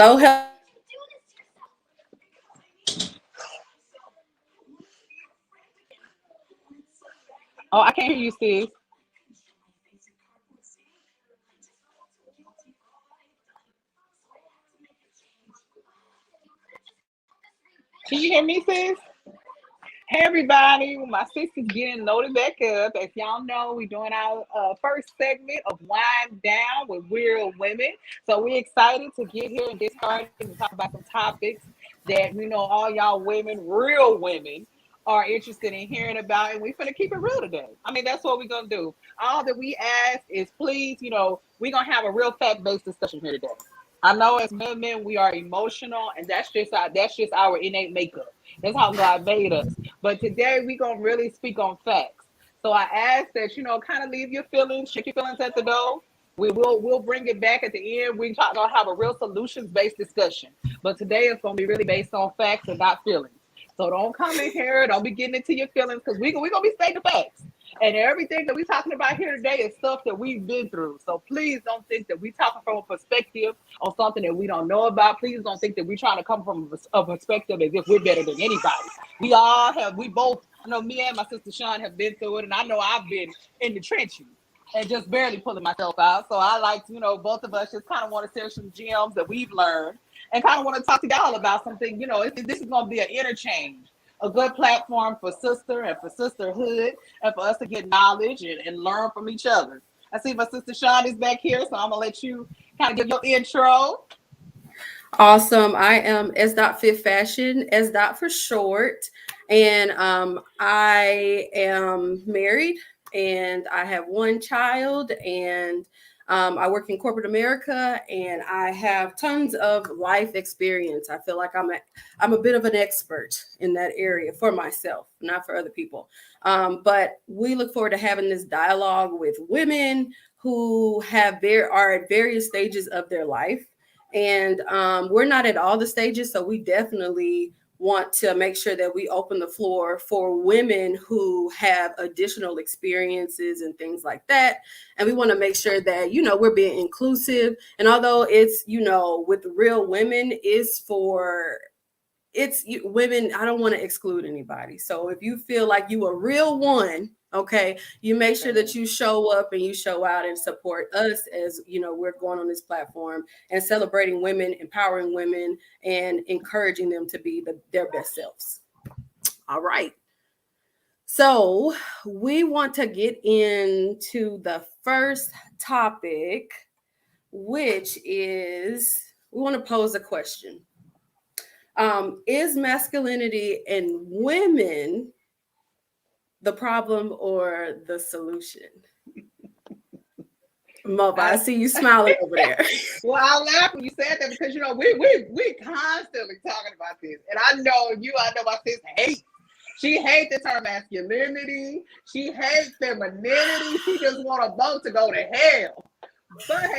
Hello, hello. Oh, I can't hear you, sis. Can you hear me, sis? Hey everybody, well, my sister's getting loaded back up. As y'all know, we're doing our first segment of Wind Down with Real Women. So we're excited to get here and get started and talk about some topics that we know all y'all women, real women, are interested in hearing about. And we're going to keep it real today. I mean, that's what we're going to do. All that we ask is please, we're going to have a real fact-based discussion here today. I know as women we are emotional, and that's just our innate makeup. That's how God made us. But today we're gonna really speak on facts. So I ask that kind of leave your feelings, check your feelings at the door. We'll bring it back at the end. Gonna have a real solutions based discussion. But today it's gonna be really based on facts and not feelings. So don't come in here, don't be getting into your feelings because we gonna be stating the facts. And everything that we're talking about here today is stuff that we've been through. So please don't think that we're talking from a perspective on something that we don't know about. Please don't think that we're trying to come from a perspective as if we're better than anybody. We both, I know me and my sister Sean have been through it, and I know I've been in the trenches and just barely pulling myself out. So I like, both of us just kind of want to share some gems that we've learned and kind of want to talk to y'all about something. This is going to be an interchange, a good platform for sister and for sisterhood and for us to get knowledge and learn from each other. I see my sister Sean is back here, so I'm going to let you kind of give your intro. Awesome. I am Sdot Fit Fashion, Sdot for short. And I am married and I have one child and I work in corporate America and I have tons of life experience. I feel like I'm a bit of an expert in that area for myself, not for other people. But we look forward to having this dialogue with women who are at various stages of their life. And we're not at all the stages, so we definitely want to make sure that we open the floor for women who have additional experiences and things like that. And we want to make sure that, we're being inclusive. And although it's, with real women, women, I don't want to exclude anybody. So if you feel like you a real one, okay, you make sure that you show up and you show out and support us as, we're going on this platform and celebrating women, empowering women, and encouraging them to be their best selves. All right. So we want to get into the first topic, which is we want to pose a question. Is masculinity in women the problem or the solution? Muva, I see you smiling over there. Well, I laugh when you said that because we constantly talking about this, and I know my sister hates. She hates the term masculinity. She hates femininity. She just want us both to go to hell. But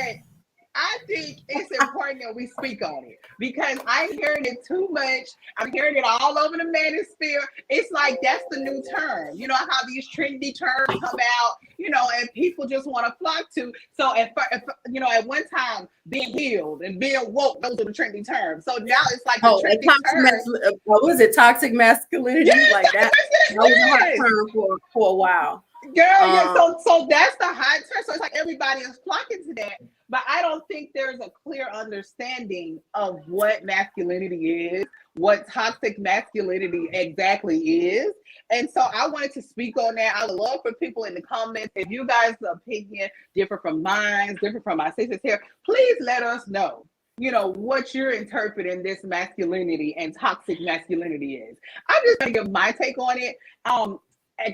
I think it's important that we speak on it because I'm hearing it too much. I'm hearing it all over the manosphere. It's like that's the new term. You know how these trendy terms come out, and people just want to flock to. So at one time, being healed and being woke, those are the trendy terms. So now it's like the trendy term. What was it? Toxic masculinity? Yes, like that. That was a hot term for a while. Girl, yeah, so that's the hot term. So it's like everybody is flocking to that. But I don't think there's a clear understanding of what masculinity is, what toxic masculinity exactly is. And so I wanted to speak on that. I would love for people in the comments, if you guys' opinion different from mine, different from my sister's here, please let us know. What you're interpreting this masculinity and toxic masculinity is. I'm just going to give my take on it.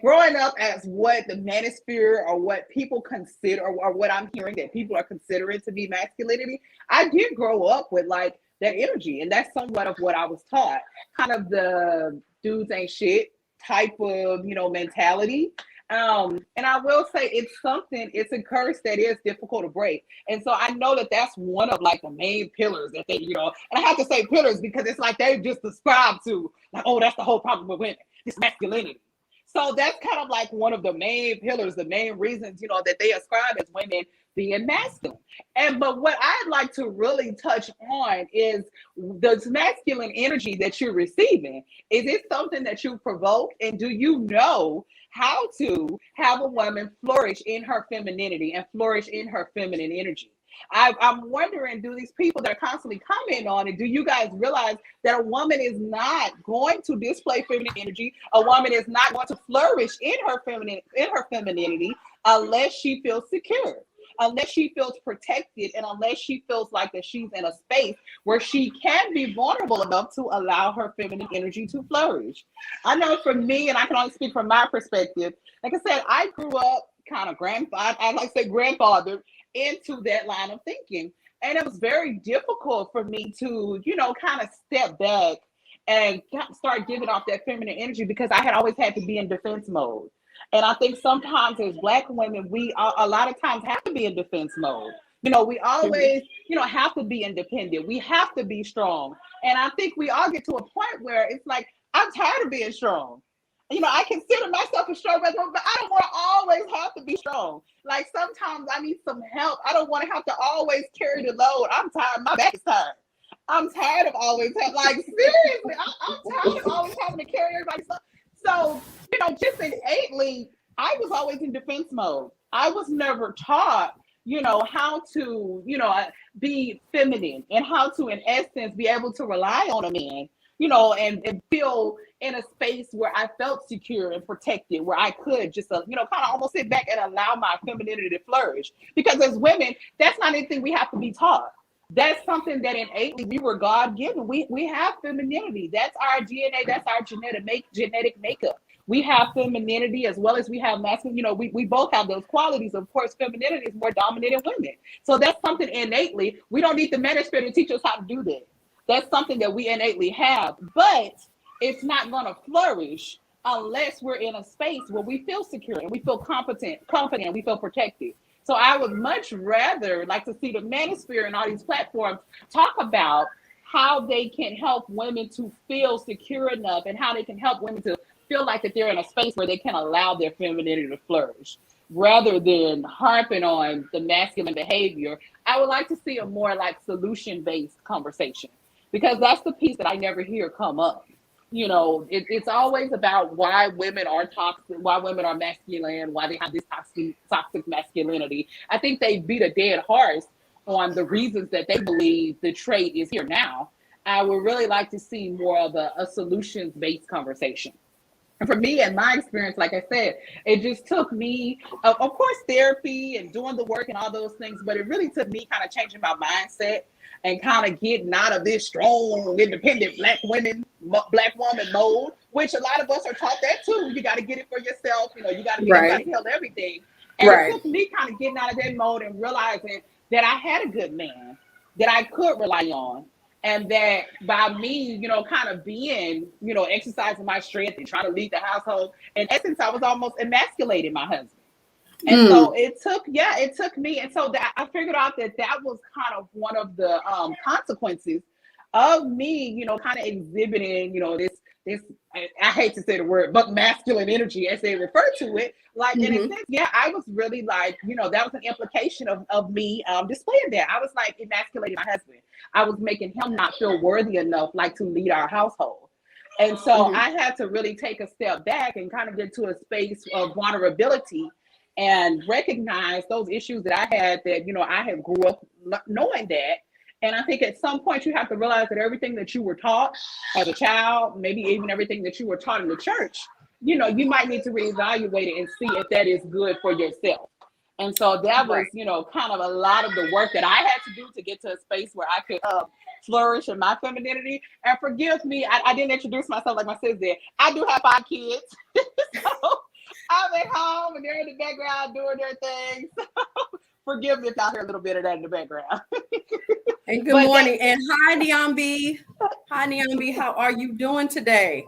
Growing up as what the manosphere or what people consider or what I'm hearing that people are considering to be masculinity, I did grow up with like that energy, and that's somewhat of what I was taught. Kind of the dudes ain't shit type of mentality. And I will say it's a curse that is difficult to break. And so I know that that's one of like the main pillars that they, and I have to say pillars because it's like they just describe to like, oh, that's the whole problem with women, this masculinity. So that's kind of like one of the main pillars, the main reasons, that they ascribe as women being masculine. But what I'd like to really touch on is the masculine energy that you're receiving. Is it something that you provoke? And do you know how to have a woman flourish in her femininity and flourish in her feminine energy? I'm wondering, do these people that are constantly commenting on it, do you guys realize that a woman is not going to display feminine energy? A woman is not going to flourish in her femininity unless she feels secure, unless she feels protected, and unless she feels like that she's in a space where she can be vulnerable enough to allow her feminine energy to flourish. I know for me, and I can only speak from my perspective, like I said, I grew up kind of I like to say grandfather into that line of thinking. And it was very difficult for me to, kind of step back and start giving off that feminine energy because I had always had to be in defense mode. And I think sometimes as Black women, we a lot of times have to be in defense mode. We always, have to be independent. We have to be strong. And I think we all get to a point where it's like, I'm tired of being strong. I consider myself a strong woman, but I don't want to always have to be strong. Like sometimes I need some help. I don't want to have to always carry the load. I'm tired. My back is tired. I'm tired of always seriously, I'm tired of always having to carry everybody's stuff. So, just innately, I was always in defense mode. I was never taught, how to, be feminine and how to, in essence, be able to rely on a man, and feel in a space where I felt secure and protected, where I could just, kind of almost sit back and allow my femininity to flourish. Because as women, that's not anything we have to be taught. That's something that innately we were God given. We have femininity. That's our DNA. That's our genetic makeup. We have femininity as well as we have masculine. We both have those qualities. Of course, femininity is more dominant in women. So that's something innately. We don't need the manosphere to teach us how to do that. That's something that we innately have. But it's not going to flourish unless we're in a space where we feel secure and we feel confident, and we feel protected. So I would much rather like to see the manosphere and all these platforms talk about how they can help women to feel secure enough and how they can help women to feel like that they're in a space where they can allow their femininity to flourish rather than harping on the masculine behavior. I would like to see a more like solution-based conversation because that's the piece that I never hear come up. It's always about why women are toxic, why women are masculine, why they have this toxic masculinity. I think they beat a dead horse on the reasons that they believe the trait is here now. I would really like to see more of a solutions-based conversation. And for me and my experience, like I said, it just took me, of course, therapy and doing the work and all those things, but it really took me kind of changing my mindset and kind of getting out of this strong, independent Black woman mode, which a lot of us are taught that too. You got to get it for yourself. You got to be able to handle everything. And it took me kind of getting out of that mode and realizing that I had a good man that I could rely on. And that by me, kind of being, exercising my strength and trying to lead the household, in essence, I was almost emasculating my husband. And so it took me. And so that I figured out that was kind of one of the consequences of me, kind of exhibiting, this, I hate to say the word, but masculine energy as they refer to it. Like, in a sense, I was really like, that was an implication of me displaying that. I was like emasculating my husband. I was making him not feel worthy enough, like to lead our household. And so I had to really take a step back and kind of get to a space of vulnerability and recognize those issues that I had that, I had grew up knowing that. And I think at some point you have to realize that everything that you were taught as a child, maybe even everything that you were taught in the church, you might need to reevaluate it and see if that is good for yourself. And so that was, kind of a lot of the work that I had to do to get to a space where I could flourish in my femininity. And forgive me, I didn't introduce myself like my sis did. I do have 5 kids. So I'm at home and they're in the background doing their thing. So forgive me if y'all hear a little bit of that in the background. And good morning. And hi, Niambi. Hi, Niambi. How are you doing today?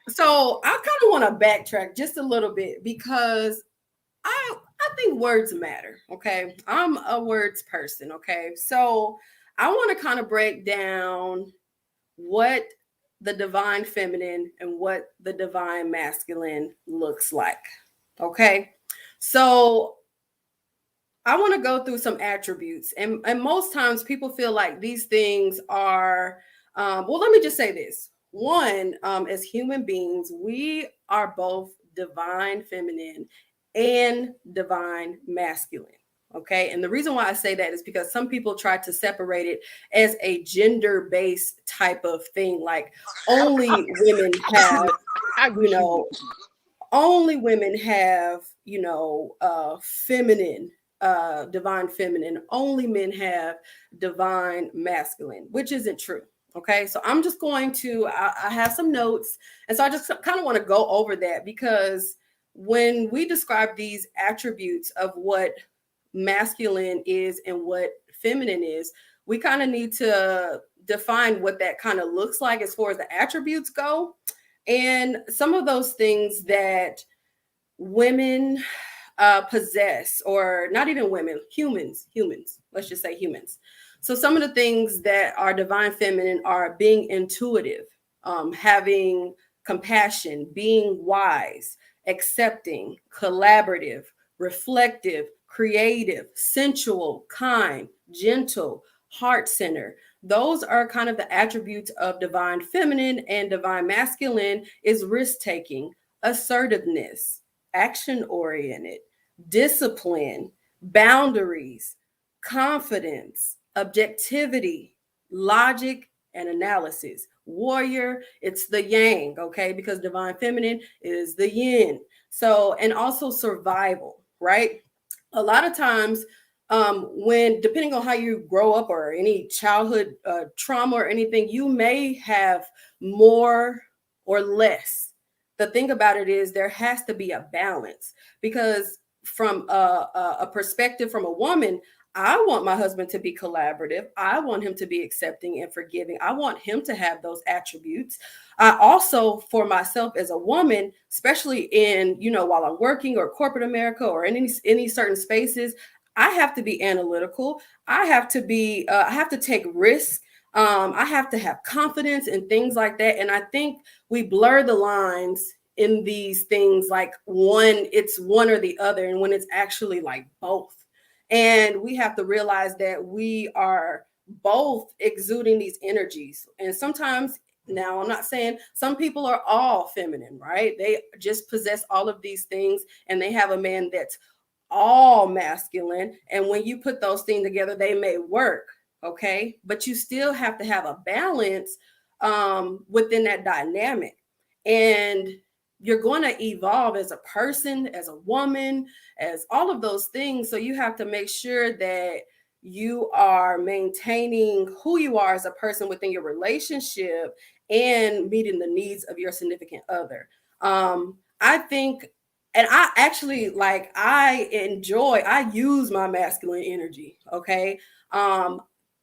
So I kind of want to backtrack just a little bit because I think words matter. Okay. I'm a words person. Okay. So I want to kind of break down what the divine feminine and what the divine masculine looks like. Okay. So I want to go through some attributes. And most times people feel like these things are, well, let me just say this. One, as human beings, we are both divine feminine and divine masculine. Okay. And the reason why I say that is because some people try to separate it as a gender based type of thing, like only women have, I you wish you know, would. only women have, feminine, divine feminine. Only men have divine masculine, which isn't true. Okay, so I'm just going to, I have some notes. And so I just kind of want to go over that because when we describe these attributes of what masculine is and what feminine is, we kind of need to define what that kind of looks like as far as the attributes go. And some of those things that women possess, or not even women, humans, let's just say humans. So some of the things that are divine feminine are being intuitive, having compassion, being wise, accepting, collaborative, reflective, creative, sensual, kind, gentle, heart centered. Those are kind of the attributes of divine feminine. And divine masculine is risk taking, assertiveness, action oriented, discipline, boundaries, confidence, objectivity, logic, and analysis. Warrior, it's the yang, okay? Because divine feminine is the yin. So, and also survival, right? A lot of times, when depending on how you grow up or any childhood trauma or anything, you may have more or less. The thing about it is there has to be a balance, because from a perspective from a woman, I want my husband to be collaborative. I want him to be accepting and forgiving. I want him to have those attributes. I also, for myself as a woman, especially in, while I'm working or corporate America or in any certain spaces, I have to be analytical. I have to be, I have to take risks. I have to have confidence and things like that. And I think we blur the lines in these things, like it's one or the other, and when it's actually like both. And we have to realize that we are both exuding these energies. And sometimes, now I'm not saying some people are all feminine, right? They just possess all of these things and they have a man that's all masculine. And when you put those things together, they may work. Okay. But you still have to have a balance within that dynamic. And you're going to evolve as a person, as a woman, as all of those things. So you have to make sure that you are maintaining who you are as a person within your relationship and meeting the needs of your significant other. I think, and I actually like, I use my masculine energy. Okay.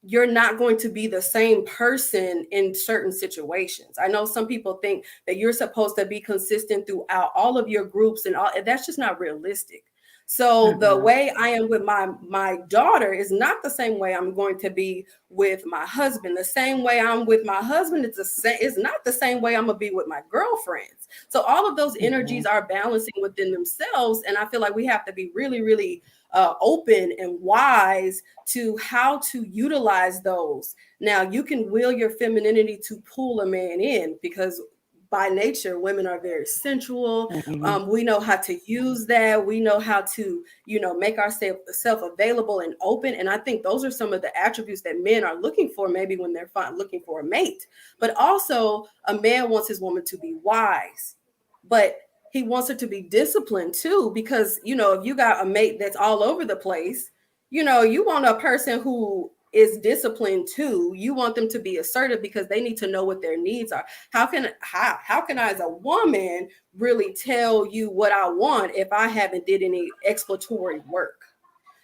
You're not going to be the same person in certain situations. I know some people think that you're supposed to be consistent throughout all of your groups and all. That's just not realistic. So the way I am with my daughter is not the same way I'm going to be with my husband. The same way I'm with my husband is not the same way I'm gonna be with my girlfriends. So all of those energies are balancing within themselves, and I feel like we have to be really, really open and wise to how to utilize those. Now, you can will your femininity to pull a man in, because by nature, women are very sensual. We know how to use that. We know how to, make ourselves available and open. And I think those are some of the attributes that men are looking for, maybe when they're looking for a mate. But also, a man wants his woman to be wise, but he wants her to be disciplined too, because, if you got a mate that's all over the place, you want a person who is disciplined too. You want them to be assertive because they need to know what their needs are. How can I as a woman really tell you what I want if I haven't did any exploratory work?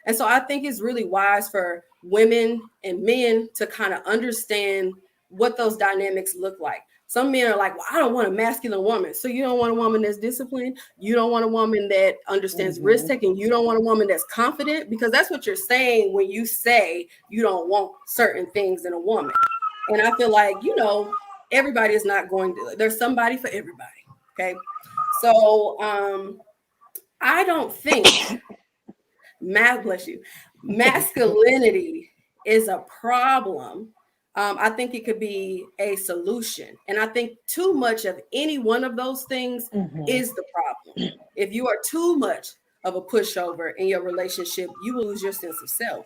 And so I think it's really wise for women and men to kind of understand what those dynamics look like. Some men are like, well, I don't want a masculine woman. So you don't want a woman that's disciplined. You don't want a woman that understands risk taking. You don't want a woman that's confident, because that's what you're saying when you say you don't want certain things in a woman. And I feel like, everybody is not going to, there's somebody for everybody. Okay. So I don't think bless you, masculinity is a problem. I think it could be a solution. And I think too much of any one of those things Mhm. is the problem. If you are too much of a pushover in your relationship, you will lose your sense of self.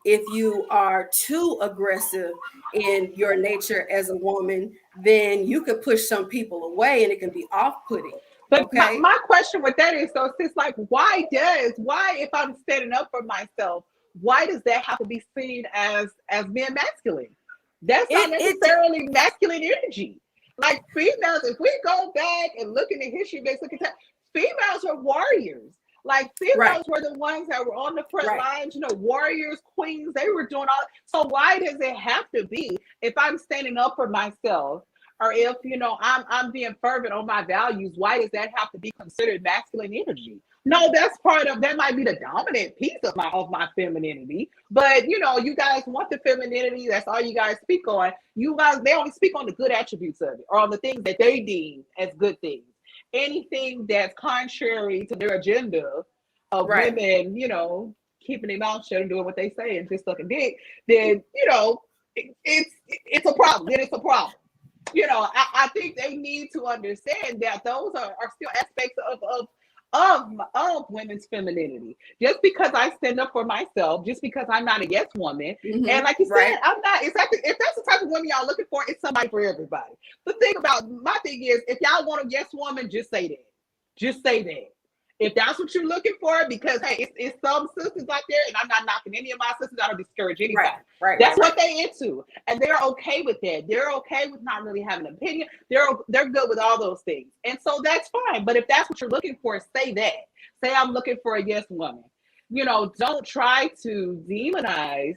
If you are too aggressive in your nature as a woman, then you could push some people away and it can be off putting. But Okay. my question with that is, so it's like, why if I'm standing up for myself, why does that have to be seen as being masculine? That's not It necessarily masculine energy. Like females, if we go back and look in the history books, look at that, females are warriors. Like right, females were the ones that were on the front right. lines, warriors, queens, they were doing all. So why does it have to be, if I'm standing up for myself, or if I'm being fervent on my values, why does that have to be considered masculine energy? No, that's part of that, might be the dominant piece of my femininity. But you guys want the femininity, that's all you guys speak on. You guys, they only speak on the good attributes of it, or on the things that they deem as good things. Anything that's contrary to their agenda of Right. women, keeping their mouth shut and doing what they say and just sucking dick, then it's a problem. Then it's a problem. I think they need to understand that those are still aspects of women's femininity. Just because I stand up for myself, just because I'm not a yes woman, and like you Right. said, I'm not. Exactly. If that's the type of woman y'all looking for, it's somebody for everybody. The thing about my thing is, if y'all want a yes woman, just say that. Just say that. If that's what you're looking for, because hey, it's some sisters out there, and I'm not knocking any of my sisters. I don't discourage Right. anybody. Right. That's Right. what Right. they into, and they're okay with that. They're okay with not really having an opinion. They're good with all those things, and so that's fine. But if that's what you're looking for, say that. Say I'm looking for a yes woman. Don't try to demonize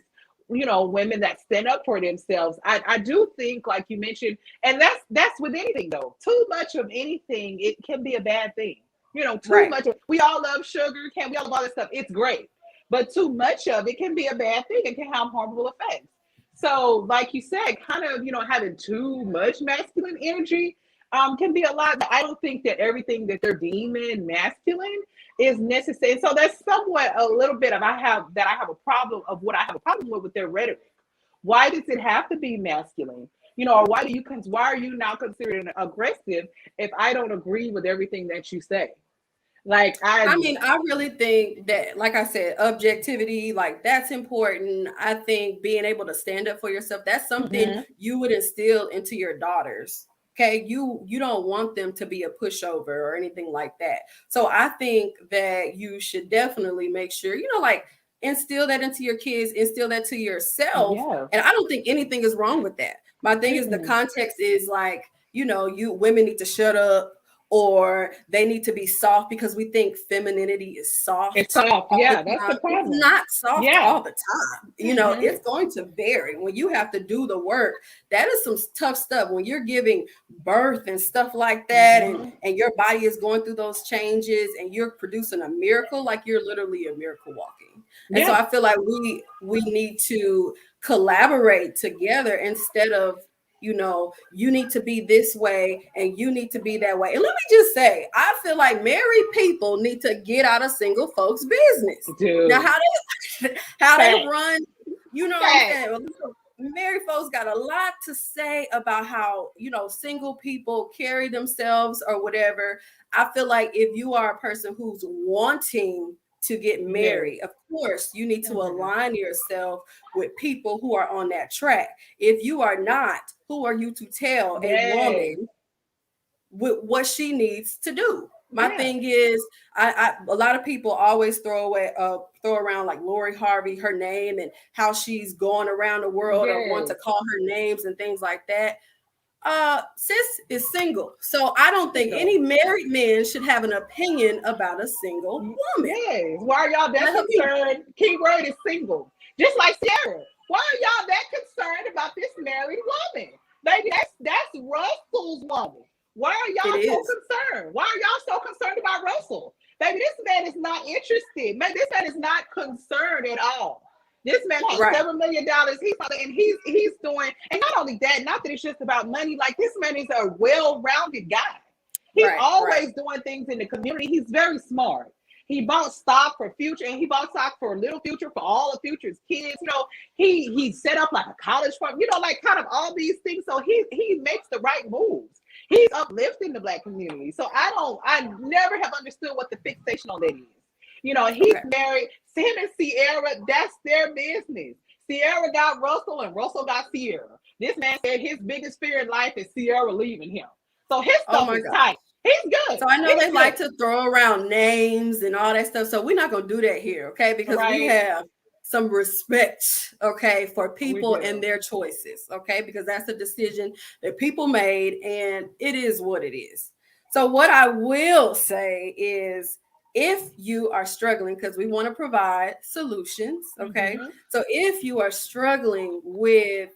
women that stand up for themselves. I do think, like you mentioned, and that's with anything though. Too much of anything, it can be a bad thing. Too Right. much of, we all love sugar, can we all love all this stuff? It's great. But too much of it can be a bad thing. It can have harmful effects. So, like you said, kind of, having too much masculine energy can be a lot. But I don't think that everything that they're deeming masculine is necessary. So that's somewhat a little bit of I have a problem of what I have a problem with their rhetoric. Why does it have to be masculine? Or why are you now considered aggressive if I don't agree with everything that you say? Like I mean, I really think that, like I said, objectivity, like that's important. I think being able to stand up for yourself, that's something Mhm. you would instill into your daughters. Okay. You don't want them to be a pushover or anything like that. So I think that you should definitely make sure, like instill that into your kids, instill that to yourself. Yeah. And I don't think anything is wrong with that. My thing is the Mm-mm. context is like, you women need to shut up or they need to be soft because we think femininity is It's soft soft. all the Yeah, that's the time. It's problem. not soft Yeah. all the time. Hmm. It's going to vary when you have to do the work. That is some tough stuff when you're giving birth and stuff like that, and Hmm. and your body is going through those changes and you're producing a miracle, like you're literally a miracle walking. And so Yeah. I feel like we need to collaborate together instead of you need to be this way and you need to be that way. And let me just say, I feel like married people need to get out of single folks' business. Now, Dude. how they Fact. run, you know what I'm Fact. saying? Married folks got a lot to say about how single people carry themselves or whatever. I feel like if you are a person who's wanting to get Yes. married, of course you need to Hmm. align yourself with people who are on that track. If you are not, who are you to tell a Yes. woman with what she needs to do? My Yeah. thing is, a lot of people always throw around like Lori Harvey, her name, and how she's going around the world or want to Yes. call her names and things like that. Sis is single, so I don't think Bingo. any married man should have an opinion about a single woman. Yes. Why are y'all that Let her be. concerned? Keyword is single. Just like Sarah. Why are y'all that concerned about this married woman? Baby, that's Russell's woman. Why are It y'all so is. concerned? Why are y'all so concerned about Russell? Baby, this man is not interested. Man, this man is not concerned at all. This man has Right. $7 million. He's doing, and not only that, not that it's just about money. Like this man is a well-rounded guy. He's Right. always doing things in the community. He's very smart. He bought stock for Future, and he bought stock for Little Future, for all of Future's kids. He set up like a college fund. Like kind of all these things. So he makes the right moves. He's uplifting the Black community. So I never have understood what the fixation on that is. He's married. Him and Sierra, that's their business. Sierra got Russell, and Russell got Sierra. This man said his biggest fear in life is Sierra leaving him. So his stuff is tight. He's good. So I know they like to throw around names and all that stuff. So we're not going to do that here, okay? Because we have some respect, okay, for people and their choices, okay? Because that's a decision that people made, and it is what it is. So what I will say is, if you are struggling, because we want to provide solutions, okay? So if you are struggling with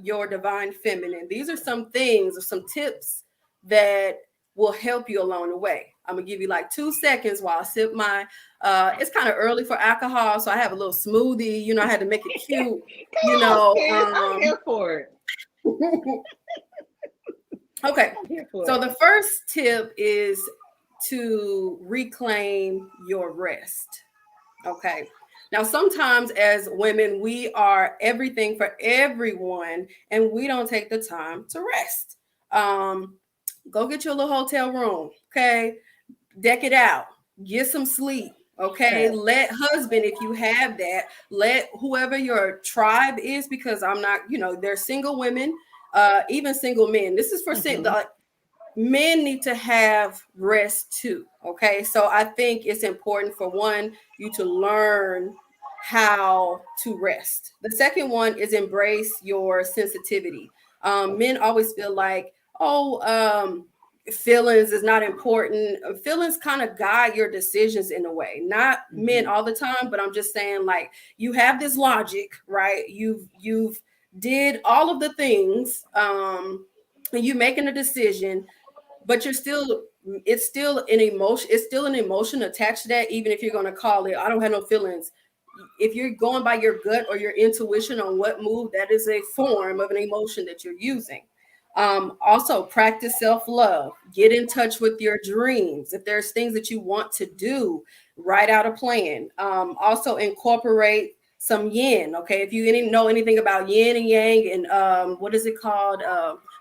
your divine feminine, these are some things or some tips that will help you along the way. I'm gonna give you like 2 seconds while I sip my it's kind of early for alcohol, so I have a little smoothie. I had to make it cute. I'm here for it. Okay, so the first tip is to reclaim your rest. Okay, now sometimes as women, we are everything for everyone, and we don't take the time to rest. Go get you a little hotel room, okay? Deck it out, get some sleep, okay? Let husband, if you have that, let whoever your tribe is, because I'm not, there's single women, even single men. This is for men need to have rest too, okay? So I think it's important for you to learn how to rest. The second one is embrace your sensitivity. Men always feel like, feelings is not important. Feelings kind of guide your decisions in a way. Not men all the time, but I'm just saying, like, you have this logic, right? You've did all of the things, and you making a decision, but it's still an emotion. It's still an emotion attached to that, even if you're going to call it, I don't have no feelings. If you're going by your gut or your intuition on what move, that is a form of an emotion that you're using. Also, practice self-love. Get in touch with your dreams. If there's things that you want to do, write out a plan. Also, incorporate some yin. Okay, if you didn't know anything about yin and yang and what is it called?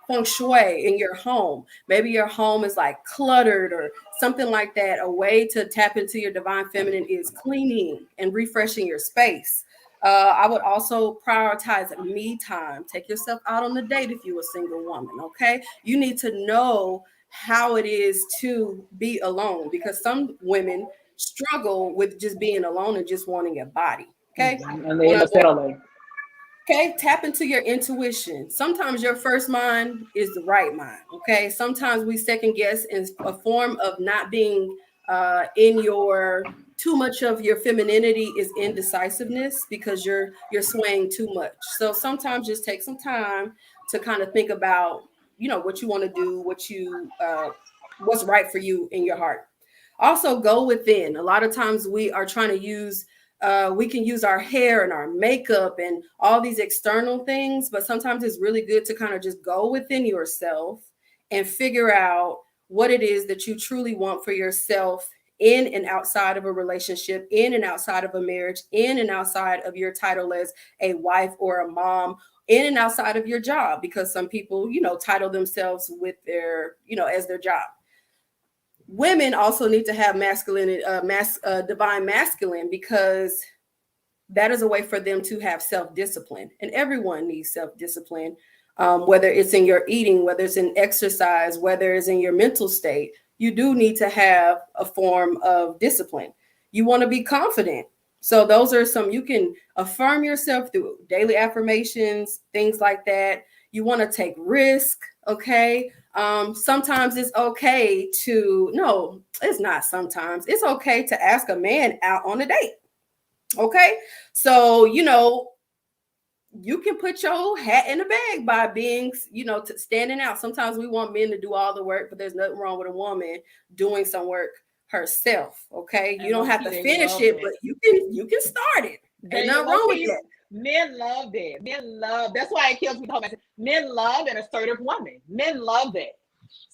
Feng shui in your home. Maybe your home is like cluttered or something like that. A way to tap into your divine feminine is cleaning and refreshing your space. I would also prioritize me time. Take yourself out on a date if you're a single woman, okay? You need to know how it is to be alone, because some women struggle with just being alone and just wanting a body, okay? And they end up settling. Okay, tap into your intuition. Sometimes your first mind is the right mind, okay? Sometimes we second guess in a form of not being in your... Too much of your femininity is indecisiveness because you're swaying too much. So sometimes just take some time to kind of think about, what you want to do, what's right for you in your heart. Also, go within. A lot of times we are trying to use, we can use our hair and our makeup and all these external things, but sometimes it's really good to kind of just go within yourself and figure out what it is that you truly want for yourself, in and outside of a relationship, in and outside of a marriage, in and outside of your title as a wife or a mom, in and outside of your job, because some people, title themselves with their, as their job. Women also need to have divine masculine, because that is a way for them to have self-discipline. And everyone needs self-discipline, whether it's in your eating, whether it's in exercise, whether it's in your mental state. You do need to have a form of discipline. You want to be confident. So those are some, you can affirm yourself through daily affirmations, things like that. You want to take risk. Okay. Sometimes it's okay no, it's not sometimes. It's okay to ask a man out on a date. Okay. So, you can put your hat in the bag by being, standing out. Sometimes we want men to do all the work, but there's nothing wrong with a woman doing some work herself. Okay. You don't have to finish it, but you can start it. Ain't They nothing low wrong with key, that. men love that. Men love. That's why it kills me the whole message. Men love an assertive woman. Men love that.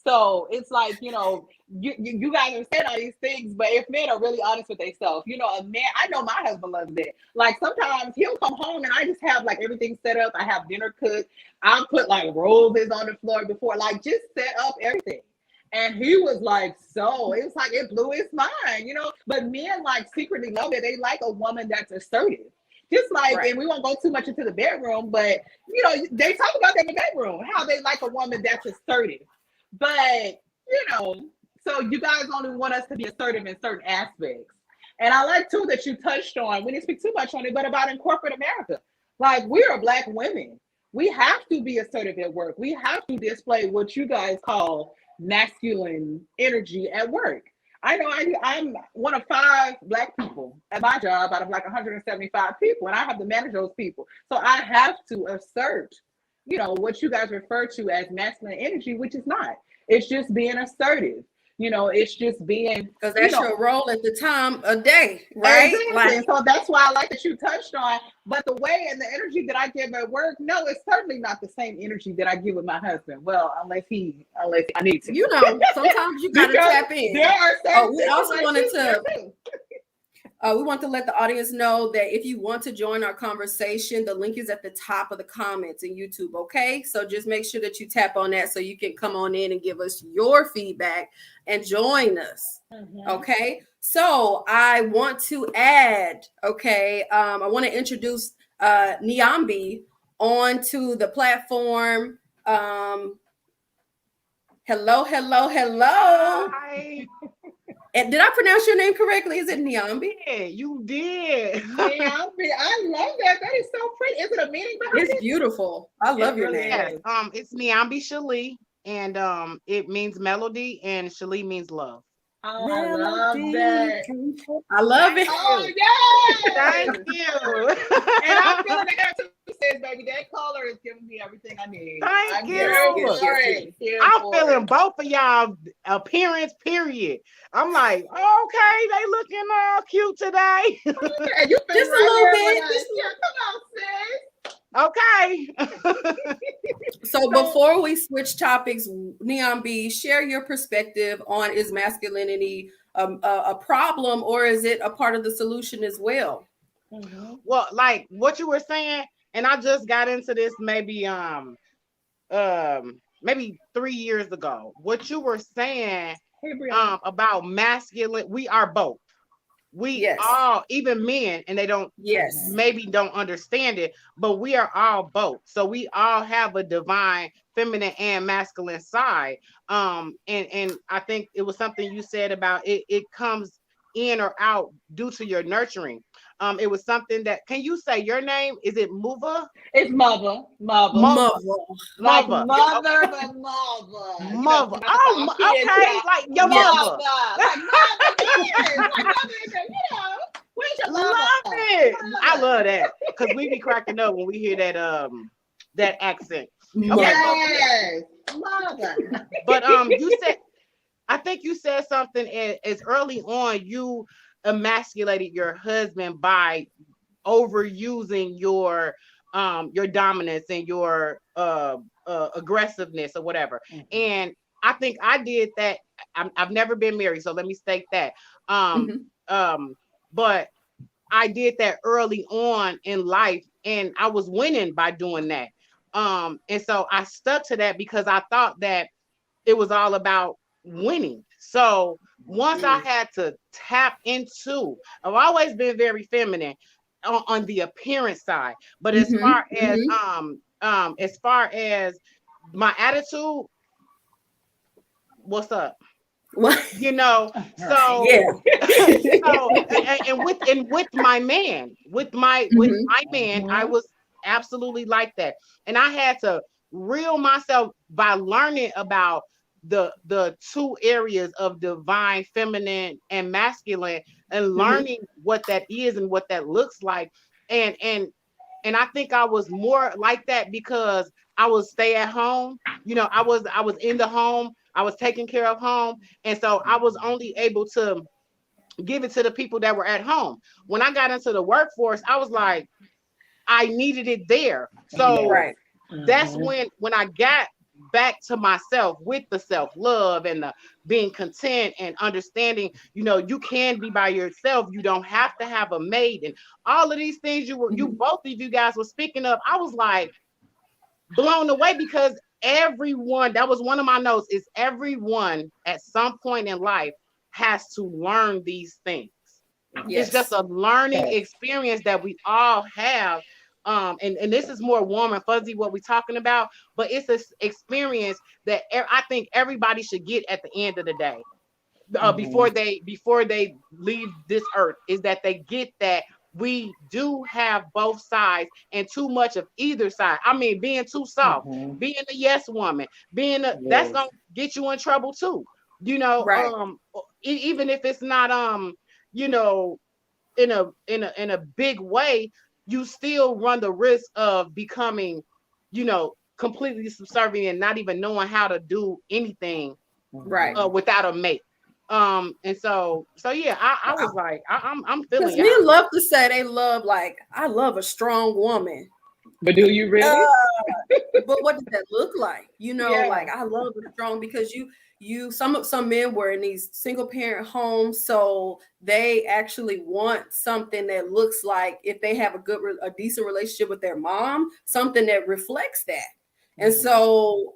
So it's like, you guys are saying all these things, but if men are really honest with themselves, a man, I know my husband loves that. Like sometimes he'll come home and I just have like everything set up. I have dinner cooked. I'll put like roses on the floor before, like just set up everything. And he was like, so it was like it blew his mind. But men like secretly love it. They like a woman that's assertive. Just like, Right. and we won't go too much into the bedroom, but they talk about that in the bedroom, how they like a woman that's assertive. But, so you guys only want us to be assertive in certain aspects. And I like too that you touched on, we didn't speak too much on it, but about in corporate America. Like we are Black women. We have to be assertive at work. We have to display what you guys call masculine energy at work. I know I'm one of 5 Black people at my job out of like 175 people, and I have to manage those people. So I have to assert, what you guys refer to as masculine energy, which is not. It's just being assertive. It's just being, Because that's your role at the time of day, right? exactly. Like, So that's why I like that you touched on. But the way and the energy that I give at work, no, it's certainly not the same energy that I give with my husband. Well, unless I need to. sometimes you got to Because tap in. there are certain We also wanted to. situations. We want to let the audience know that if you want to join our conversation, the link is at the top of the comments in YouTube. Okay, so just make sure that you tap on that so you can come on in and give us your feedback and join us. Mhm. Okay, so I want to add. Okay, I want to introduce Niambi onto the platform. Hello. Hi. And did I pronounce your name correctly? Is it Niambi? Yeah, you did. Yeah, I love that. That is so pretty. Is it a meaning behind It's it? beautiful. I love your really name. Yes. is. It's Niambi Shali, and it means melody, and Shali means love. Oh, I love that. I love Thank it. Oh, you. yes. Thank you. And I'm feeling the hair too, sis, baby. That color is giving me everything I need. Thank I'm you. here Yes, for yes, it. Here I'm for feeling it. both of y'all appearance, period. I'm like, okay, they looking cute today. And you been Just a right little here bit. with us. Yeah, come on, sis. Okay. So before we switch topics, Neon B, share your perspective on is masculinity a problem or is it a part of the solution as well? Mhm. Well, like what you were saying, and I just got into this maybe 3 years ago. What you were saying Hey, Brianna. about masculine, we are both. We Yes. all, even men, and they Yes. maybe don't understand it, but we are all both. So we all have a divine feminine and masculine side. And I think it was something you said about it comes in or out due to your nurturing. It was something that, can you say your name? Is it Muva? It's mother. Mother. Mother. Like Mother. mother, but mother. Mother. Not to Oh, sound kids, okay. y'all. Like your Yes. mother. Like mother, yes. Like mother is where's your Love mother? it. I Mother. love that because we be cracking up when we hear that accent. Mother. Okay, Yes. Mother. but you said, I think you said something as early on. You emasculated your husband by overusing your dominance and your aggressiveness or whatever. And I think I did that. I've never been married, so let me state that. Mhm. But I did that early on in life, and I was winning by doing that. And so I stuck to that because I thought that it was all about winning. So once I had to tap into, I've always been very feminine on the appearance side, but as far as my attitude, what's up? What? So Yeah. with my man, with my man, I was absolutely like that, and I had to reel myself by learning about the two areas of divine feminine and masculine, and learning what that is and what that looks like. And and and I think I was more like that because I was stay at home. I was in the home, I was taking care of home, and so I was only able to give it to the people that were at home. When I got into the workforce, I was like, I needed it there. So Right. that's when I got back to myself with the self-love and the being content and understanding, you can be by yourself. You don't have to have a mate and all of these things you both of you guys were speaking of. I was like blown away because everyone, that was one of my notes, is everyone at some point in life has to learn these things. It's just Yes. a learning experience that we all have. And this is more warm and fuzzy what we're talking about, but it's an experience that I think everybody should get at the end of the day, before they leave this earth, is that they get that we do have both sides and too much of either side. I mean, being too soft, being a yes woman, that's gonna get you in trouble too. Right. Even if it's not you know in a big way, you still run the risk of becoming, completely subservient and not even knowing how to do anything Right. without a mate. And so yeah, I was like, I'm Because feeling men y'all. love to say they love, like, I love a strong woman. But do you really? But what does that look like? Yeah. Like, I love a strong, because some men were in these single parent homes, so they actually want something that looks like, if they have a decent relationship with their mom, something that reflects that. And so,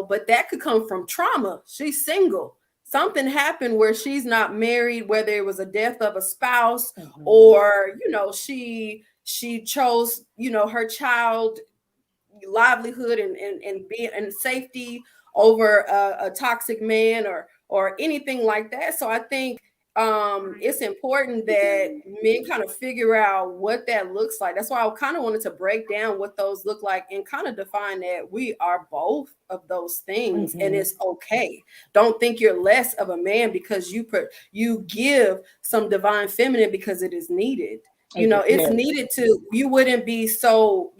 but that could come from trauma. She's single. Something happened where she's not married, whether it was a death of a spouse, or she chose, her child livelihood and being and safety over a toxic man, or anything like that. So I think it's important that men kind of figure out what that looks like. That's why I kind of wanted to break down what those look like and kind of define that we are both of those things, and it's okay. Don't think you're less of a man because you give some divine feminine, because it is needed. It's needed you wouldn't be so,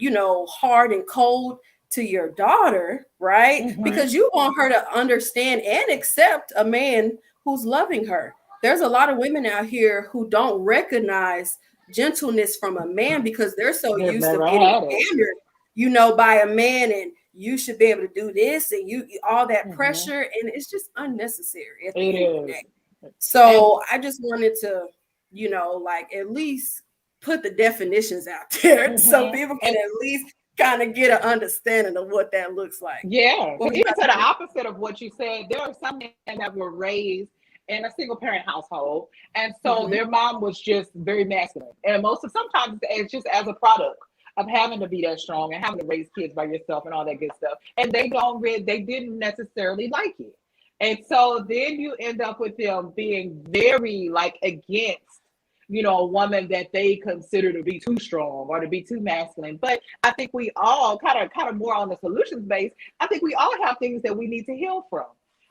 hard and cold to your daughter, right? Because you want her to understand and accept a man who's loving her. There's a lot of women out here who don't recognize gentleness from a man because they're so They've used to never getting had it. pandered, by a man, and you should be able to do this, and you all that pressure, and it's just unnecessary at the It end of the is. day. And So I just wanted to, like, at least put the definitions out there so people can and at least kind of get an understanding of what that looks like. yeah, What because was you even about to to the say? opposite of what you said, there are some men that were raised in a single parent household, and so Mhm. their mom was just very masculine, and sometimes it's just as a product of having to be that strong and having to raise kids by yourself and all that good stuff, and they didn't necessarily like it, and so then you end up with them being very like against a woman that they consider to be too strong or to be too masculine. But I think we all kind of more on the solutions base. I think we all have things that we need to heal from.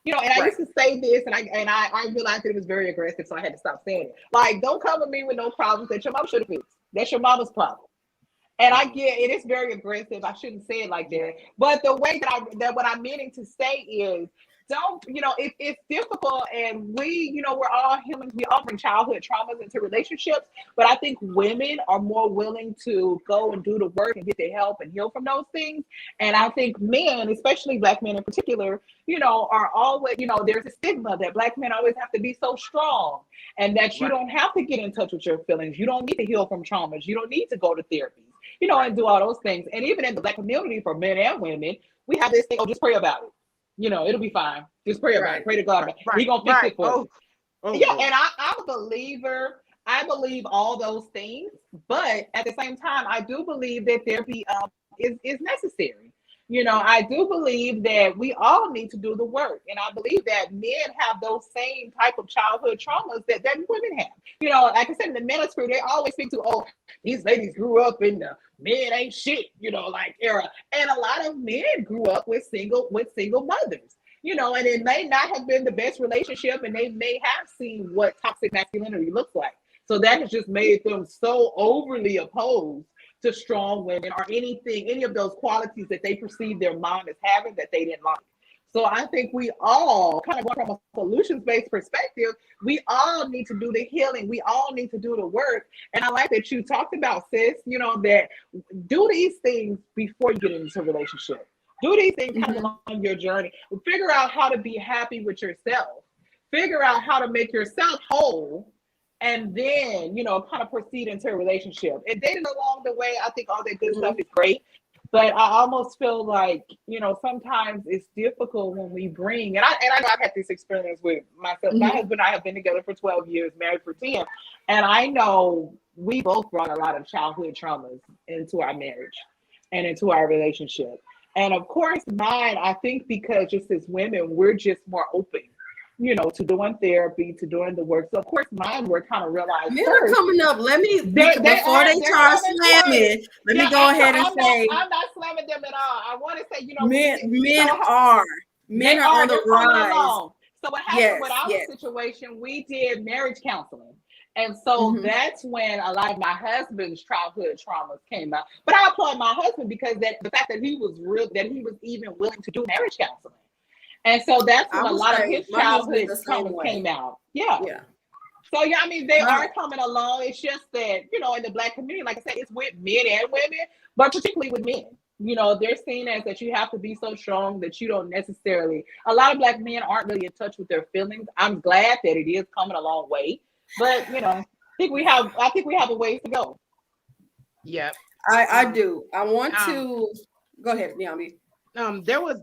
And I Right. used to say this, and I realized that it was very aggressive, so I had to stop saying it. Like, don't come to me with no problems that your mom should have fixed. That's your mama's problem. And I get it is very aggressive. I shouldn't say it like that. But the way that what I'm meaning to say is, don't, it's difficult, and we're all humans. We all bring childhood traumas into relationships. But I think women are more willing to go and do the work and get the help and heal from those things. And I think men, especially Black men in particular, are always, there's a stigma that Black men always have to be so strong, and that you Right, don't have to get in touch with your feelings. You don't need to heal from traumas. You don't need to go to therapy, right, and do all those things. And even in the Black community, for men and women, we have this thing, oh, just pray about it. It'll be fine. Just pray about it. Right. Pray to God right, about it. right, He gonna fix right. it for Oh, you. oh Yeah, Lord. and I'm a believer. I believe all those things, but at the same time, I do believe that therapy is necessary. I do believe that we all need to do the work, and I believe that men have those same type of childhood traumas that women have. Like I said, in the ministry, they always speak to, oh, these ladies grew up in the men ain't shit, like era, and a lot of men grew up with single mothers. And it may not have been the best relationship, and they may have seen what toxic masculinity looks like. So that has just made them so overly opposed to strong women or any of those qualities that they perceive their mom as having that they didn't like. So I think we all kind of going from a solutions-based perspective, we all need to do the healing. We all need to do the work. And I like that you talked about, sis, that do these things before you get into a relationship. Do these things kind of along your journey. Figure out how to be happy with yourself. Figure out how to make yourself whole. And then, kind of proceed into a relationship. And dating along the way, I think all that good stuff is great. But I almost feel like, sometimes it's difficult when we bring, and I know I've had this experience with myself. My husband and I have been together for 12 years, married for 10. And I know we both brought a lot of childhood traumas into our marriage and into our relationship. And of course, mine, I think because just as women, we're just more open, to doing therapy, to doing the work. So of course, mine were kind of realized. Men are coming up. Let me before they start slamming. Let me go ahead and say I'm not slamming them at all. I want to say, men are on the rise. So what happened with our situation? We did marriage counseling. And so that's when a lot of my husband's childhood traumas came out. But I applaud my husband because the fact that he was even willing to do marriage counseling. And so that's when a lot of his childhood traumas came out. Yeah. So I mean, they are coming along. It's just that, in the Black community, like I said, it's with men and women, but particularly with men. They're seen as that you have to be so strong that you don't necessarily. A lot of Black men aren't really in touch with their feelings. I'm glad that it is coming a long way. But I think we have a ways to go. Yeah, I do. I want to go ahead, Yami. There was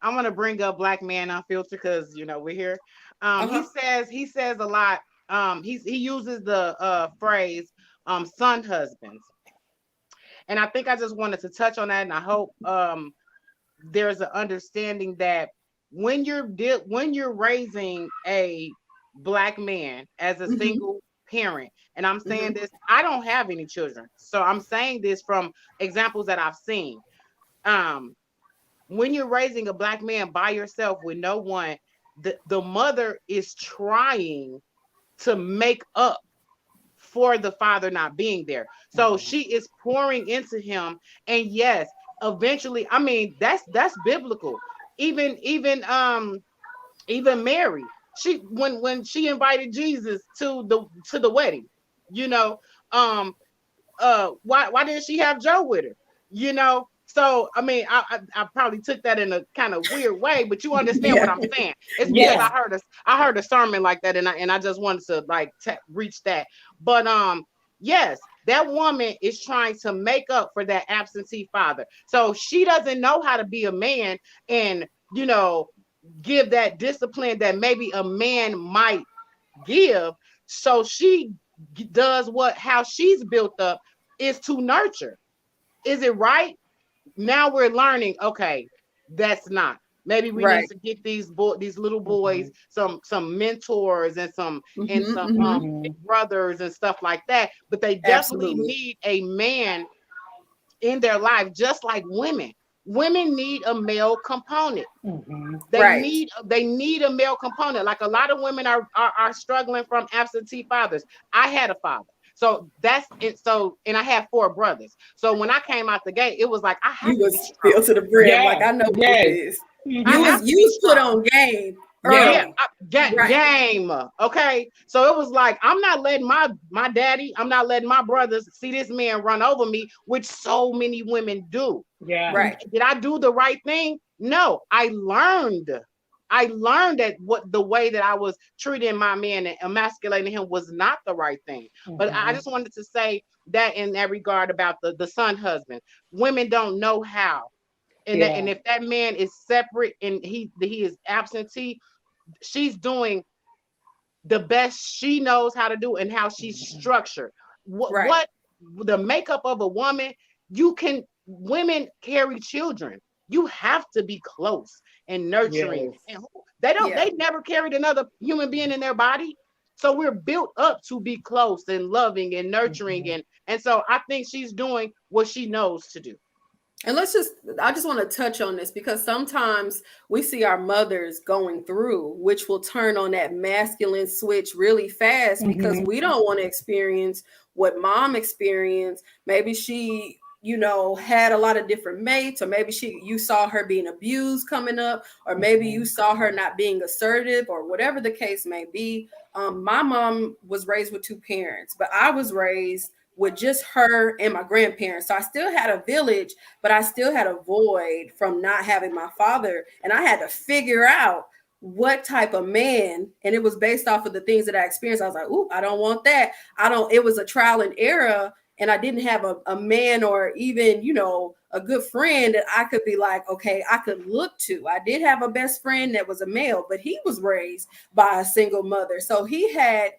I want to bring up Black Man Unfiltered because we're here. He says a lot. He uses the phrase son husbands, and I think I just wanted to touch on that, and I hope there's an understanding that when you're raising a Black man as a single parent, and I'm saying this, I don't have any children, so I'm saying this from examples that I've seen. When you're raising a Black man by yourself with no one, the mother is trying to make up for the father not being there. So she is pouring into him, and yes, eventually, I mean, that's biblical. Even Mary, she when she invited Jesus to the wedding, why didn't she have Joe with her? So I mean, I probably took that in a kind of weird way, but you understand what I'm saying. It's because I heard a sermon like that, and I just wanted to reach that. But yes, that woman is trying to make up for that absentee father. So she doesn't know how to be a man and give that discipline that maybe a man might give. So she does how she's built up is to nurture. Is it right? Now we're learning, okay, that's not. Maybe we need to get these little boys some mentors and some brothers and stuff like that. But they definitely need a man in their life, just like women. Women need a male component. They need a male component. Like a lot of women are struggling from absentee fathers. I had a father. So that's it. So, and I had 4 brothers. So when I came out the gate, it was like I had to be filled to the brim. Like I know what it is. You was put on game. Game. Okay. So it was like I'm not letting my daddy, I'm not letting my brothers see this man run over me, which so many women do. Yeah. Right. Did I do the right thing? No. I learned that the way that I was treating my man and emasculating him was not the right thing. But I just wanted to say that in that regard about the son husband. Women don't know how. And if that man is separate and he is absentee, she's doing the best she knows how to do and how she's structured. What the makeup of a woman, women carry children. You have to be close and nurturing. And they never carried another human being in their body. So we're built up to be close and loving and nurturing. And so I think she's doing what she knows to do. And I just want to touch on this because sometimes we see our mothers going through, which will turn on that masculine switch really fast because we don't want to experience what mom experienced. Maybe she had a lot of different mates, or maybe you saw her being abused coming up, or maybe you saw her not being assertive, or whatever the case may be. My mom was raised with two parents, but I was raised with just her and my grandparents. So I still had a village, but I still had a void from not having my father. And I had to figure out what type of man, and it was based off of the things that I experienced. I was like, ooh, I don't want that. It was a trial and error, and I didn't have a man, or even, a good friend that I could be like, okay, I could look to. I did have a best friend that was a male, but he was raised by a single mother. So he had,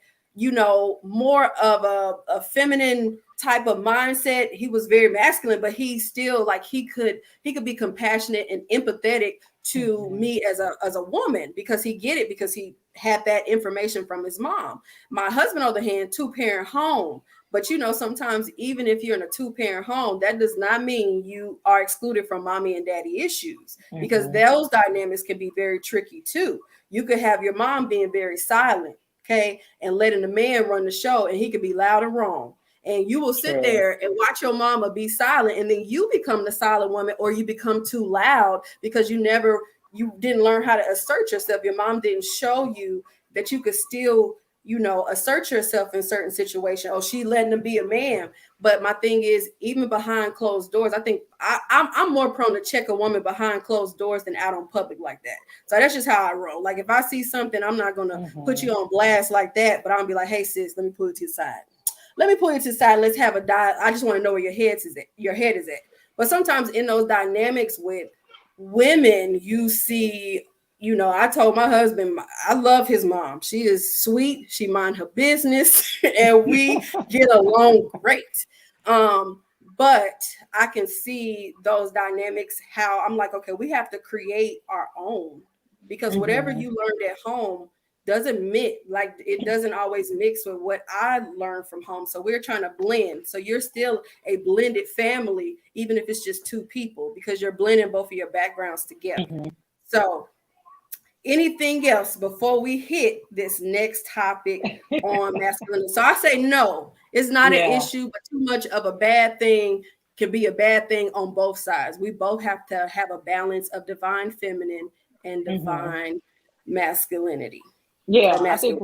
more of a feminine type of mindset. He was very masculine, but he still, like, he could be compassionate and empathetic to me as a woman, because he get it, because he had that information from his mom. My husband, on the other hand, 2-parent home. But sometimes even if you're in a 2-parent home, that does not mean you are excluded from mommy and daddy issues, because those dynamics can be very tricky too. You could have your mom being very silent, okay, and letting the man run the show, and he could be loud and wrong. And you will sit there and watch your mama be silent, and then you become the silent woman, or you become too loud because you didn't learn how to assert yourself. Your mom didn't show you that you could still, assert yourself in certain situations. Oh, she letting him be a man. But my thing is, even behind closed doors, I think I'm more prone to check a woman behind closed doors than out on public like that. So that's just how I roll. Like, if I see something, I'm not going to put you on blast like that, but I'm going to be like, hey, sis, let me pull it to the side. Let's have a diet. I just want to know where your head is at. But sometimes in those dynamics with women, you see, I told my husband, I love his mom. She is sweet. She mind her business and we get along great. But I can see those dynamics, how I'm like, okay, we have to create our own, because whatever you learned at home it doesn't always mix with what I learned from home. So we're trying to blend. So you're still a blended family, even if it's just two people, because you're blending both of your backgrounds together. So anything else before we hit this next topic on masculinity? So I say no, it's not an issue, but too much of a bad thing can be a bad thing on both sides. We both have to have a balance of divine feminine and divine masculinity. I think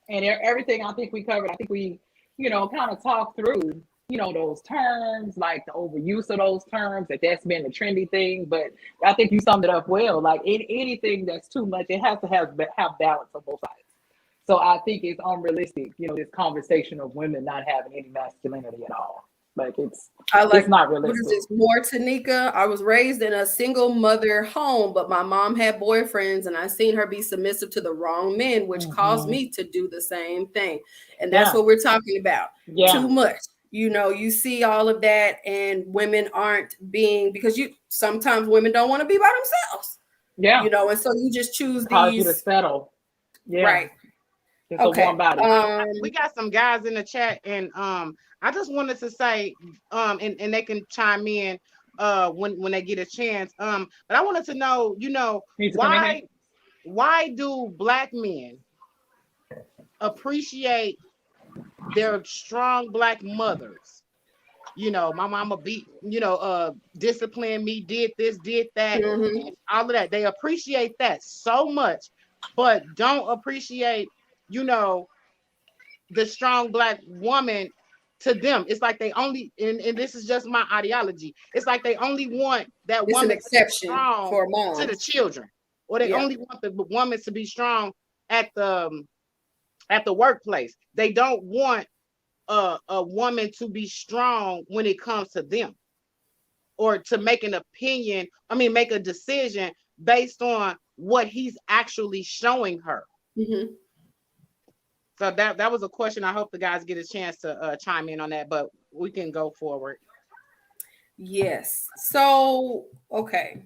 and everything I think we covered. I think we, kind of talked through, those terms, like the overuse of those terms, that's been the trendy thing. But I think you summed it up well. Like, anything that's too much, it has to have balance on both sides. So I think it's unrealistic, this conversation of women not having any masculinity at all. Like, it's not realistic. What is this? More Tanika. I was raised in a single mother home, but my mom had boyfriends, and I seen her be submissive to the wrong men, which caused me to do the same thing. And that's what we're talking about. Too much. You see all of that, and women aren't being, because sometimes women don't want to be by themselves. And so you just choose cause you to settle. Right. It's a warm body. We got some guys in the chat, and I just wanted to say, and they can chime in when they get a chance. But I wanted to know, why do Black men appreciate their strong Black mothers? My mama disciplined me, did this, did that, and all of that. They appreciate that so much, but don't appreciate, the strong Black woman. To them, it's like they only, and this is just my ideology, it's like they only want that woman exception for moms to the children, or they only want the woman to be strong at the workplace. They don't want a woman to be strong when it comes to them, or to make a decision based on what he's actually showing her. So that was a question. I hope the guys get a chance to chime in on that, but we can go forward. Yes. So, okay.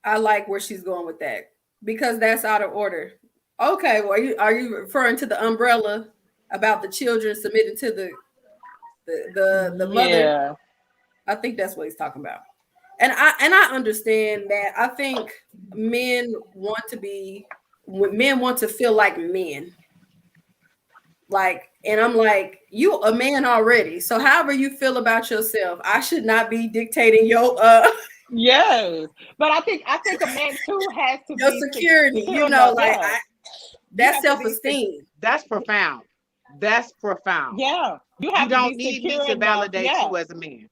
I like where she's going with that, because that's out of order. Okay. Well, are you referring to the umbrella about the children submitting to the mother? Yeah. I think that's what he's talking about. And I understand that. I think men want to feel like men. Like, and I'm like, you a man already. So however you feel about yourself, I should not be dictating your Yes, but I think a man too has to your be security, secure enough. like Yeah, you that's have to be self-esteem. That's profound. That's profound. yeah, you You have to don't be need me secure to enough. validate Yeah, you as a man.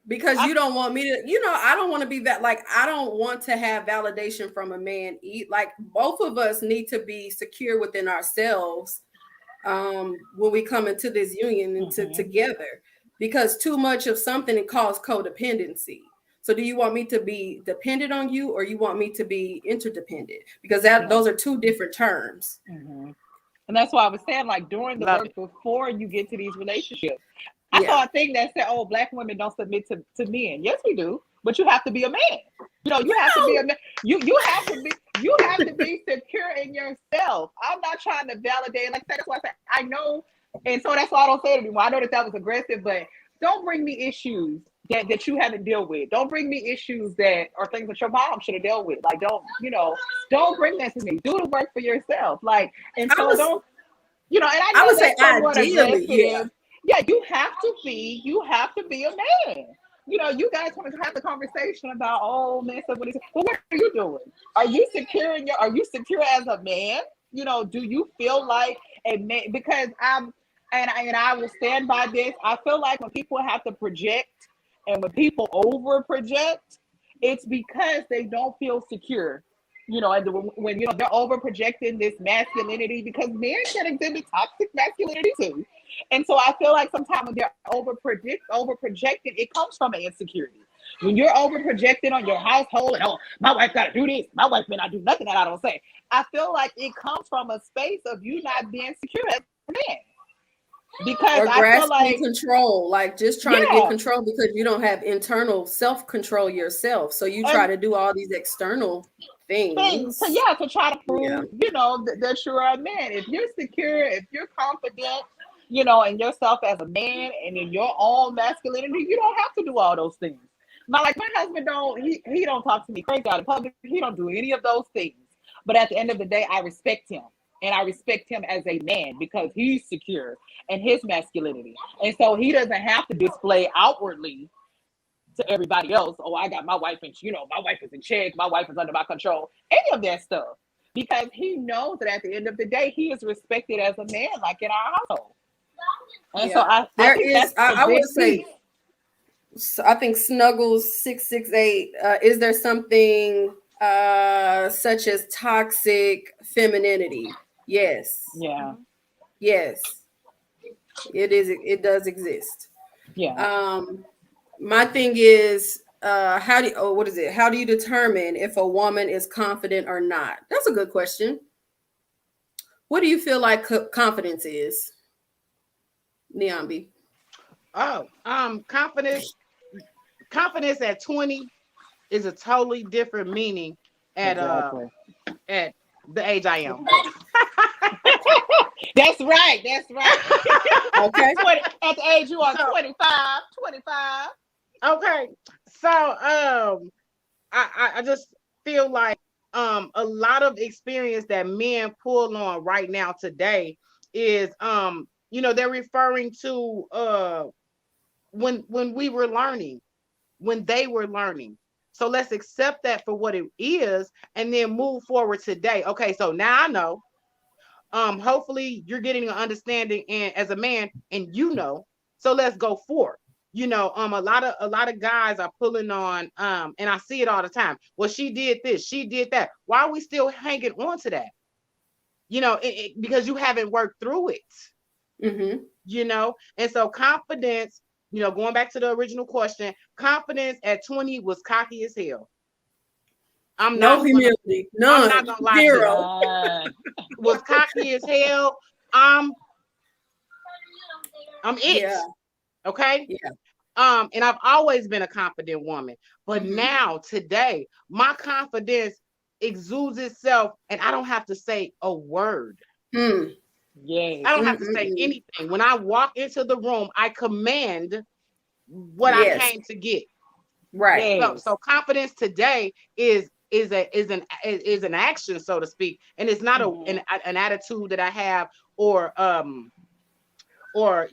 Because I, you don't want me to, I don't want to be that, like, I don't want to have validation from a man. Like, both of us need to be secure within ourselves when we come into this union and mhm, together, because too much of something, it causes codependency. So do you want me to be dependent on you, or you want me to be interdependent? Because that yeah. those are two different terms. Mhm. And that's why I was saying, like, doing the Love work it. before you get to these relationships. I Yeah. saw a thing that said, "Oh, black women don't submit to men." Yes, we do, but you have to be a man. You have to be a man. You have to be secure in yourself. I'm not trying to validate. Like I said, that's why I said I know, and so that's why I don't say it anymore. I know that was aggressive, but don't bring me issues that you haven't dealt with. Don't bring me issues that are things that your mom should have dealt with. Like, don't bring that to me. Do the work for yourself. Like, and I so was don't, and I I know would say that's somewhat ideally, yeah. aggressive. Yeah, you have to be a man. You guys want to have the conversation about, oh man, so what is it? Well, what are you doing? Are you secure as a man? Do you feel like a man? Because I will stand by this. I feel like when people have to project and when people over project, it's because they don't feel secure. And when they're over projecting this masculinity, because men can exhibit toxic masculinity too. And so I feel like sometimes when they're over projecting, it comes from an insecurity. When you're over projecting on your household and, oh, my wife got to do this, my wife may not do nothing that I don't say. I feel like it comes from a space of you not being secure as a man. Because Or I feel grasping like, control, like just trying to get yeah, control because you don't have internal self-control yourself. So you try and to do all these external things to, things. yeah, to try to Yeah. prove, that you're a man. If you're secure, if you're confident, in yourself as a man and in your own masculinity, you don't have to do all those things. Not like my husband don't he don't talk to me crazy out in public. He don't do any of those things. But at the end of the day, I respect him. And I respect him as a man because he's secure in his masculinity. And so he doesn't have to display outwardly to everybody else, oh, I got my wife and my wife is in check, my wife is under my control, any of that stuff. Because he knows that at the end of the day, he is respected as a man, like in our household. And so Yeah. I There think is, that's the I would big say, piece. I think Snuggles 668. Is there something such as toxic femininity? Yes. Yeah, Yes. It is. It does exist. yeah. Um, my thing is, what is it? How do you determine if a woman is confident or not? That's a good question. What do you feel like confidence is, Neombi? Oh, confidence at 20 is a totally different meaning at Exactly. at the age I am. That's right. That's right. Okay. 20, at the age you are, So 25, 25. okay. So I just feel like a lot of experience that men pull on right now today is they're referring to when we were learning, when they were learning. So let's accept that for what it is and then move forward today. Okay, so now I know. Hopefully you're getting an understanding and as a man and so let's go forward. A lot of guys are pulling on and I see it all the time. Well, she did this, she did that. Why are we still hanging on to that? Because you haven't worked through it. Mm-hmm. And so confidence, going back to the original question, confidence at 20 was cocky as hell. I'm No not gonna humility, I'm not none, gonna lie to you. zero. Uh, Was cocky as hell. I'm it. Yeah, Okay. yeah. And I've always been a confident woman, but Mm-hmm. now today, my confidence exudes itself, and I don't have to say a word. Mm. yes. I don't have to say Mm-mm-mm. anything. When I walk into the room, I command what I Yes, came to get. right. Yes. So confidence today is an action, so to speak, and it's not Mhm. an attitude that I have or or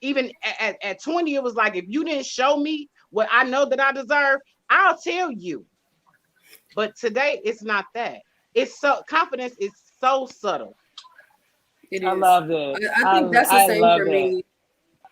even at 20, it was like, if you didn't show me what I know that I deserve, I'll tell you. But today it's not that. It's so confidence is so subtle. It I is. love it. I think that's the I same for love it. me.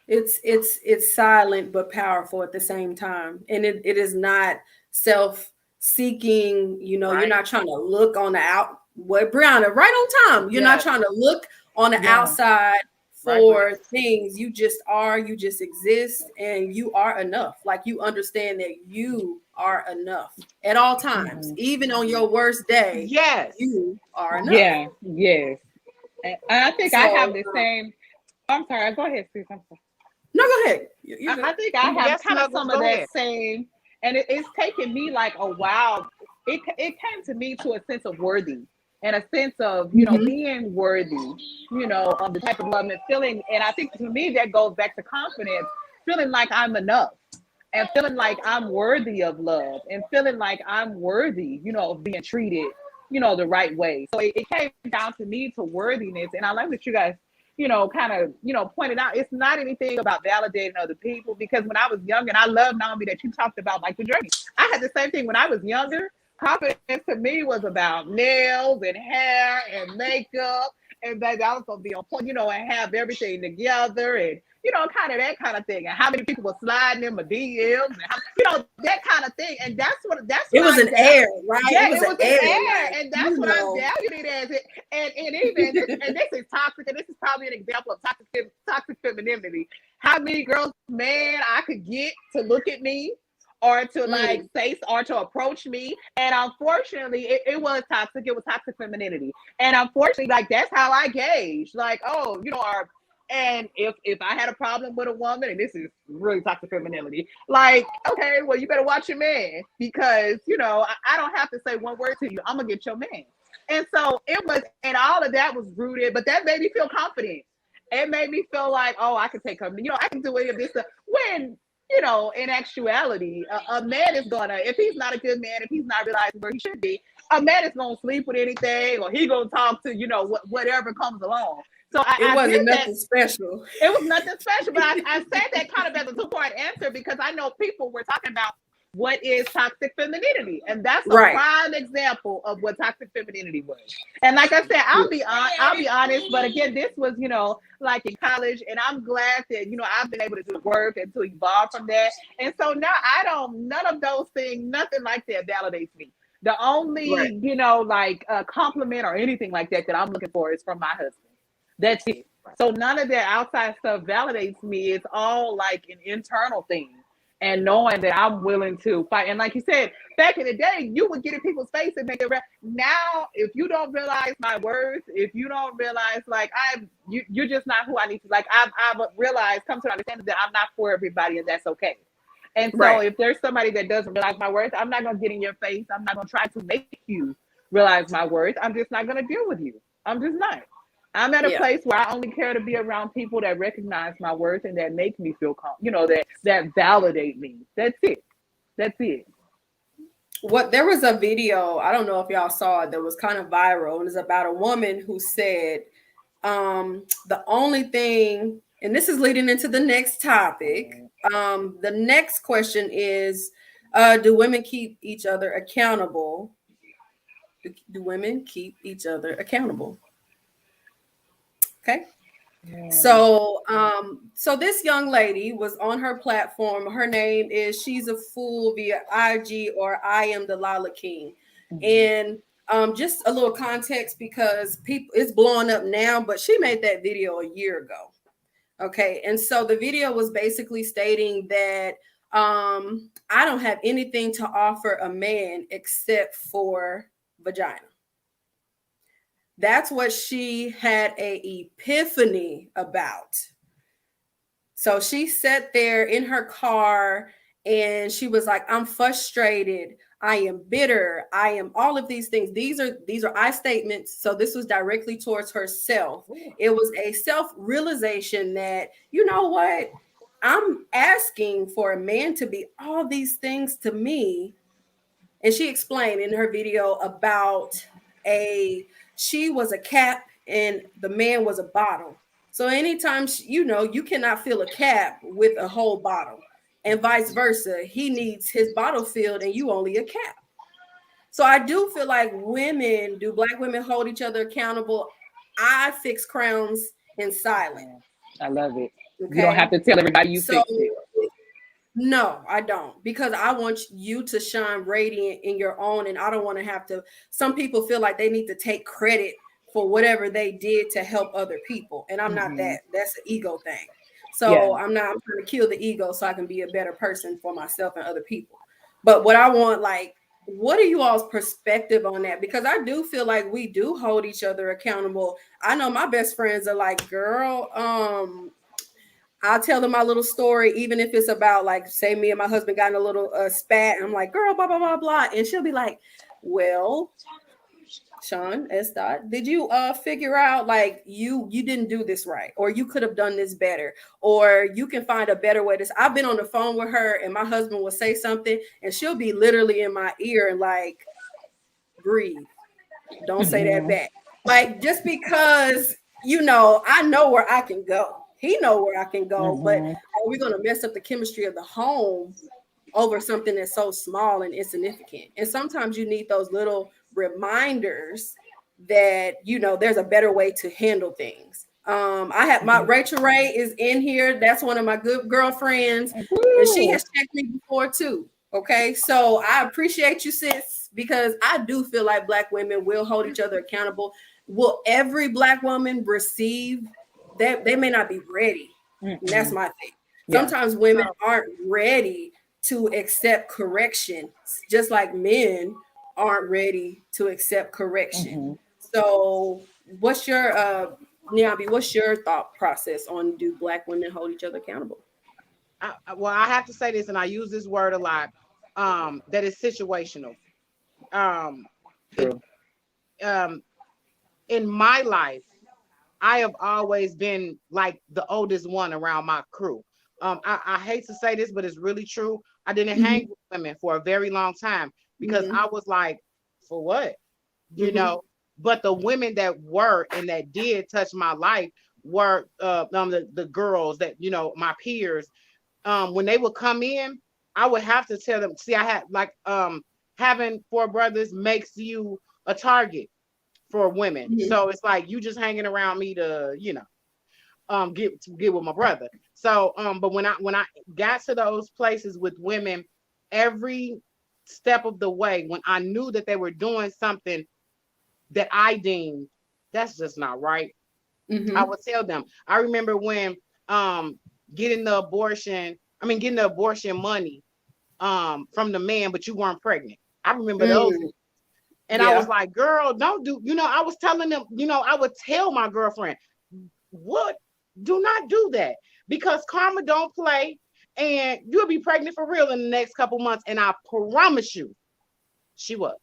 It's silent but powerful at the same time, and it is not self-seeking. You're Right. not trying to look on the out. What, Brianna, right on time. You're not Yes. trying to look on the Yeah. outside Right, Brianna. for things. You just are. You just exist, and you are enough. Like, you understand that you are enough at all times, Mhm. even on your worst day. Yes. You are enough. Yeah. Yes. And I think I have So, the same. I'm sorry. Go ahead, sis. I'm sorry. no, go ahead. You're I good. think I have Yes, kind of Snuggles, some of go that ahead. same, and it's taken me like a while. It came to me to a sense of worthy and a sense of Mhm. being worthy, of the type of love and feeling. And I think to me that goes back to confidence, feeling like I'm enough, and feeling like I'm worthy of love, and feeling like I'm worthy, of being treated, the right way. So it came down to me to worthiness, and I like that you guys kind of, pointed out it's not anything about validating other people. Because when I was young, and I love Naomi that you talked about like the journey, I had the same thing when I was younger. Confidence to me was about nails and hair and makeup, and that I was gonna be on point, and have everything together, and kind of that kind of thing, and how many people were sliding in my DMs, and how, that kind of thing, and that's what It was I an doubt. air, right? Yeah, It was it an was an air, air, like, and that's what I'm doubting it as. And even this, and this is toxic, and this is probably an example of toxic femininity. How many girls, man, I could get to look at me, or to like mm, say, or to approach me, and unfortunately, it was toxic. It was toxic femininity, and unfortunately, like that's how I gauge. Like, oh, and if I had a problem with a woman, and this is really toxic femininity, like, okay, well, you better watch your man, because I don't have to say one word to you. I'm gonna get your man. And so it was, and all of that was rooted, but that made me feel confident. It made me feel like, oh, I can take her. I can do any of this stuff. When in actuality, a man is gonna, if he's not a good man, if he's not realizing where he should be, a man is gonna sleep with anything, or he gonna talk to whatever comes along. So it I wasn't did that. nothing special. It was nothing special, but I said that kind of as a two-part answer, because I know people were talking about what is toxic femininity, and that's a Right. prime example of what toxic femininity was. And like I said, I'll be honest, but again, this was like in college, and I'm glad that I've been able to do the work and to evolve from that. And so now I don't, none of those things, nothing like that validates me. The Right. only like compliment or anything like that that I'm looking for is from my husband. That's it. So none of that outside stuff validates me. It's all like an internal thing. And knowing that I'm willing to fight. And like you said, back in the day, you would get in people's face and make it now, if you don't realize my worth, if you don't realize like you're just not who I need to, like I've realized, come to understand that I'm not for everybody, and that's okay. And so Right. if there's somebody that doesn't realize my worth, I'm not gonna get in your face. I'm not gonna try to make you realize my worth. I'm just not gonna deal with you. I'm just not. I'm at a Yeah. place where I only care to be around people that recognize my worth and that make me feel calm, that validate me. That's it. That's it. There was a video, I don't know if y'all saw it, that was kind of viral, and it's about a woman who said, the only thing, and this is leading into the next topic. The next question is, do women keep each other accountable? Do women keep each other accountable? Okay. Yeah. So this young lady was on her platform. Her name is She's a Fool via IG, or I Am the Lala King. Mhm. And just a little context, because people, it's blowing up now, but she made that video a year ago. Okay. And so the video was basically stating that I don't have anything to offer a man except for vagina. That's what she had a epiphany about. So she sat there in her car and she was like, I'm frustrated. I am bitter. I am all of these things. These are I statements. So this was directly towards herself. It was a self-realization that, you know what? I'm asking for a man to be all these things to me. And she explained in her video about she was a cap and the man was a bottle. So anytime, you cannot fill a cap with a whole bottle, and vice versa. He needs his bottle filled and you only a cap. So I do feel like Black women hold each other accountable? I fix crowns in silence. I love it. You don't have Okay. to tell everybody you So fixed it. no, I don't, because I want you to shine radiant in your own, and I don't want to have to. Some people feel like they need to take credit for whatever they did to help other people, and I'm not Mm-hmm. that. That's an ego thing. Yeah. So I'm not. I'm trying to kill the ego so I can be a better person for myself and other people. But what I want, like, what are you all's perspective on that? Because I do feel like we do hold each other accountable. I know my best friends are like, girl, I'll tell them my little story, even if it's about, like, say me and my husband got in a little spat, and I'm like, girl, blah blah blah blah, and she'll be like, well, Sean, Sdot, did you figure out, like, you didn't do this right, or you could have done this better, or you can find a better way to. I've been on the phone with her, and my husband will say something, and she'll be literally in my ear and like, breathe, don't say that Mm-hmm. back. Like, just because, I know where I can go. He know where I can go, but Mm-hmm. are we gonna mess up the chemistry of the home over something that's so small and insignificant? And sometimes you need those little reminders that, there's a better way to handle things. I have my Rachel Ray is in here. That's one of my good girlfriends, and she Woo. has checked me before too. Okay, so I appreciate you, sis, because I do feel like Black women will hold each other accountable. Will every Black woman receive that? They may not be ready. And that's Mm-mm. my thing. Yeah. Sometimes women aren't ready to accept correction, just like men aren't ready to accept correction. Mm-hmm. So, what's your Niambi, what's your thought process on, do Black women hold each other accountable? Well, I have to say this, and I use this word a lot. That is situational. Um, it True. um in my life, I have always been like the oldest one around my crew. I hate to say this, but it's really true. I didn't hang Hmm. with women for a very long time because Hmm. I was like, for what? You Hmm. know. But the women that were and that did touch my life were the girls that, my peers. When they would come in, I would have to tell them, see, I had like having four brothers makes you a target for women. Hmm. So it's like you just hanging around me to, get with my brother. So but when I got to those places with women, every step of the way, when I knew that they were doing something that I deemed that's just not right, I Hmm. would tell them. I remember when um getting the abortion, getting the abortion money from the man, but you weren't pregnant. I remember those. Mm. And I was Yeah. like, girl, don't do, I was telling them, I would tell my girlfriend, what, do not do that, because karma don't play, and you'll be pregnant for real in the next couple months. And I promise you, she was.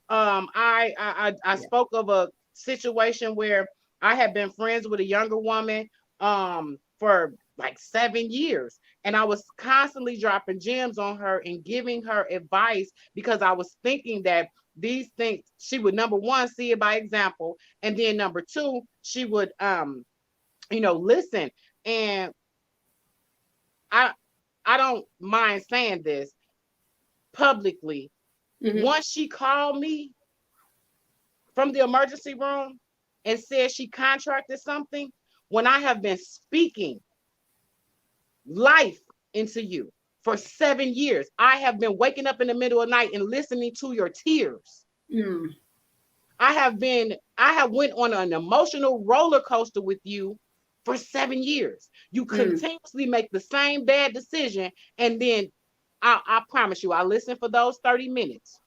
I Yeah. spoke of a situation where I had been friends with a younger woman for like 7 years, and I was constantly dropping gems on her and giving her advice because I was thinking that these things she would, number one, see it by example, and then number two, she would listen. And I I don't mind saying this publicly. Hmm. Once she called me from the emergency room and said she contracted something, when I have been speaking life into you for 7 years, I have been waking up in the middle of the night and listening to your tears. Mm. I have went on an emotional roller coaster with you for 7 years. You Mm. continuously make the same bad decision, and then I promise you, I listened for those 30 minutes,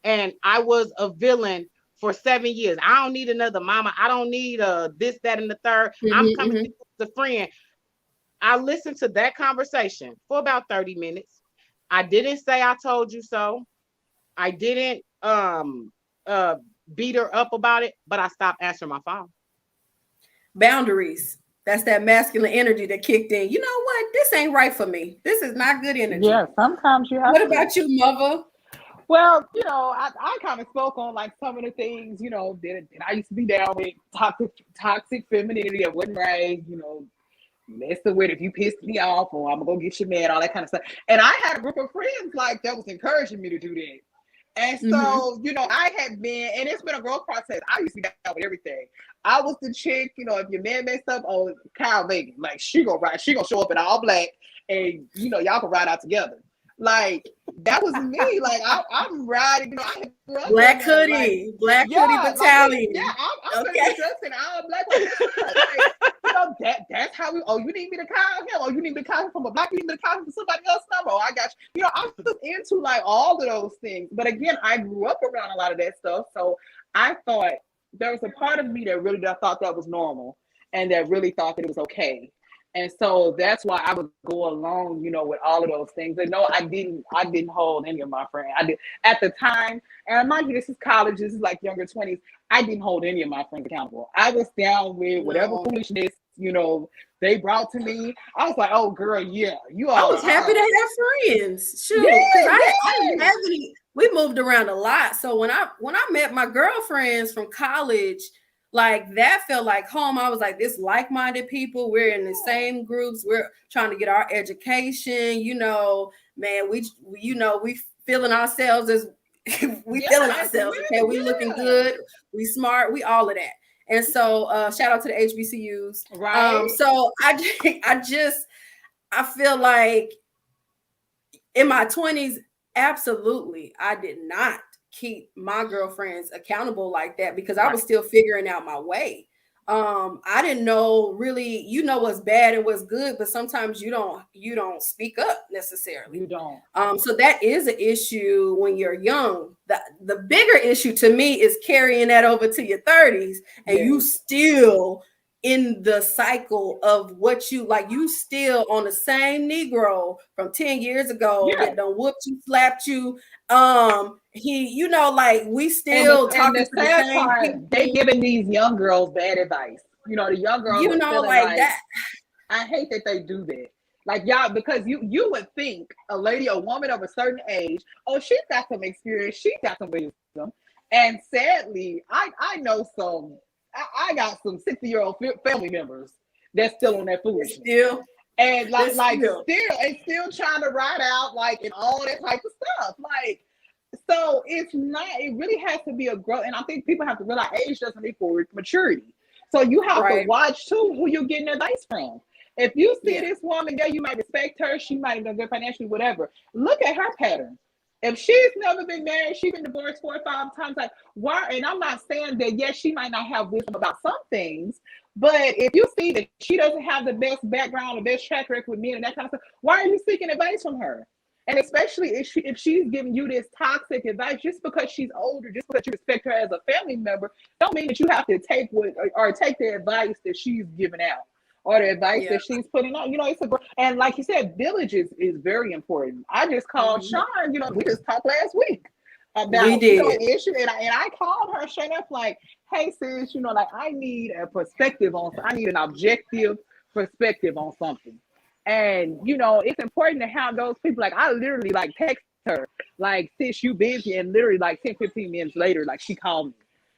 and I was a villain for 7 years. I don't need another mama. I don't need this, that, and the third. I'm Hmm. coming to Hmm. you as a friend. I listened to that conversation for about 30 minutes. I didn't say I told you so. I didn't uh beat her up about it, but I stopped answering my phone. Boundaries. That's that masculine energy that kicked in. You know what? This ain't right for me. This is not good energy. Yeah. Sometimes you have What to. about you, mother? Well, I kind of spoke on like some of the things, that I used to be down with toxic femininity that wasn't right, messing with if you pissed me off or I'm gonna go get you mad, all that kind of stuff. And I had a group of friends like that was encouraging me to do that. And so, I had been, and it's been a growth process. I used to be down with everything. I was the chick, if your man messed up, oh, Kyle Megan, like she gonna show up in all black, and y'all can ride out together. Like that was me. Like I'm riding, Black hoodie battalion. Like, I'm okay. Dressed in all black. Like, that's how we. Oh, you need me to call him? Oh, you need me to call him from a black? You need me to call him from somebody else's number? Oh, I got you. I was into like all of those things. But again, I grew up around a lot of that stuff, so I thought there was a part of me that really thought that was normal, and that really thought that it was okay. And so that's why I would go along, with all of those things. And no, I didn't hold any of my friends. I did at the time, and mind you, this is college, this is like younger 20s. I didn't hold any of my friends accountable. I was down with whatever foolishness, they brought to me. I was like, oh girl, yeah, you all. I was happy to have friends. Shoot, because I didn't have any. We moved around a lot. So when I met my girlfriends from college, like that felt like home. I was like, this like-minded people. We're in the same groups. We're trying to get our education. Man, we feeling ourselves as feeling ourselves. Okay, we looking good. We smart. We all of that. And so, shout out to the HBCUs. Right. So I feel like in my 20s, absolutely, I did not keep my girlfriends accountable like that because I was still figuring out my way. I didn't know really, what's bad and what's good, but sometimes you don't speak up necessarily. You don't. So that is an issue when you're young. The bigger issue to me is carrying that over to your 30s and you still in the cycle of what you still on the same Negro from 10 years ago that done whooped you, slapped you. We still talking to the same people. They giving these young girls bad advice. The young girls like that. I hate that they do that. Like y'all, because you would think a woman of a certain age, oh, she's got some experience, she's got some wisdom. And sadly, I know some. I got some 60-year-old family members that's still on that foolishness. Still trying to ride out and all that type of stuff. So it really has to be a growth. And I think people have to realize age doesn't equal maturity. So you have to watch too who you're getting advice from. If you see this woman there, you might respect her. She might have been good financially, whatever. Look at her pattern. If she's never been married, she's been divorced 4 or 5 times, why? And I'm not saying that, yes, she might not have wisdom about some things, but if you see that she doesn't have the best background, the best track record with men and that kind of stuff, why are you seeking advice from her? And especially if she's giving you this toxic advice, just because she's older, just because you respect her as a family member, don't mean that you have to take take the advice that she's giving out. Or the advice that she's putting out, and like you said, village is very important. I just called Sean, we just talked last week about an issue, and I called her straight up like, hey sis, I need a perspective I need an objective perspective on something. And it's important to have those people. I literally text her like, sis, you busy, and literally 10-15 minutes later, she called me.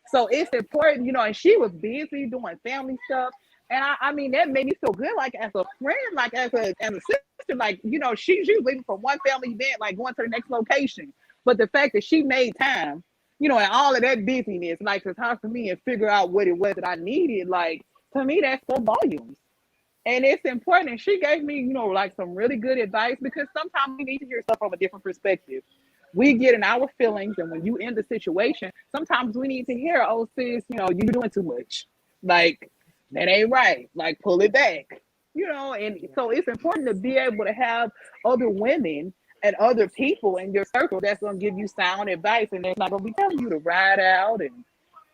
So it's important, and she was busy doing family stuff. And I mean, that made me feel good, as a friend, as a sister, she's leaving from one family event, going to the next location. But the fact that she made time, and all of that busyness, to talk to me and figure out what it was that I needed, to me, that's for volumes. And it's important. And she gave me, some really good advice, because sometimes we need to hear stuff from a different perspective. We get in our feelings, and when you in the situation, sometimes we need to hear, oh, sis, you're doing too much. That ain't right. Pull it back, and so it's important to be able to have other women and other people in your circle that's going to give you sound advice, and they're not going to be telling you to ride out and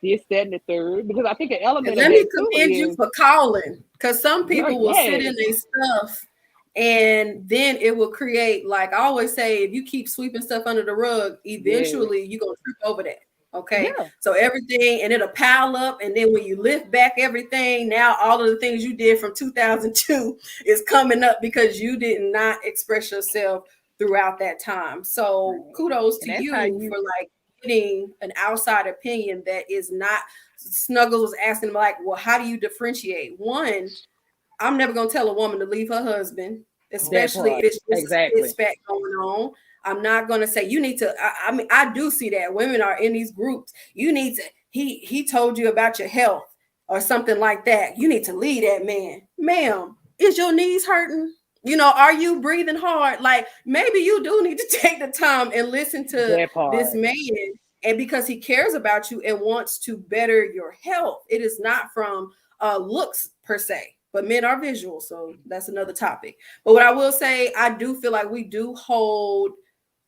this, that, and the third. Because I think an element let me commend you for calling, because some people will sit in their stuff and then it will create, I always say, if you keep sweeping stuff under the rug, eventually you're going to trip over that. Okay, so everything, and it'll pile up, and then when you lift back everything, now all of the things you did from 2002 is coming up because you did not express yourself throughout that time. So Right. kudos And to that's how you you for like getting an outside opinion that is not. Snuggles was asking him like, well, how do you differentiate? One, I'm never gonna tell a woman to leave her husband, that especially part. if it's just a spit Exactly. spat going on. I'm not gonna say you need to. I mean, I do see that women are in these groups. You need to. He told you about your health or something like that. You need to leave that man, ma'am. Is your knees hurting? You know, are you breathing hard? Like maybe you do need to take the time and listen to That this part. man. And because he cares about you and wants to better your health, it is not from looks per se, but men are visual, so that's another topic. But what I will say, I do feel like we do hold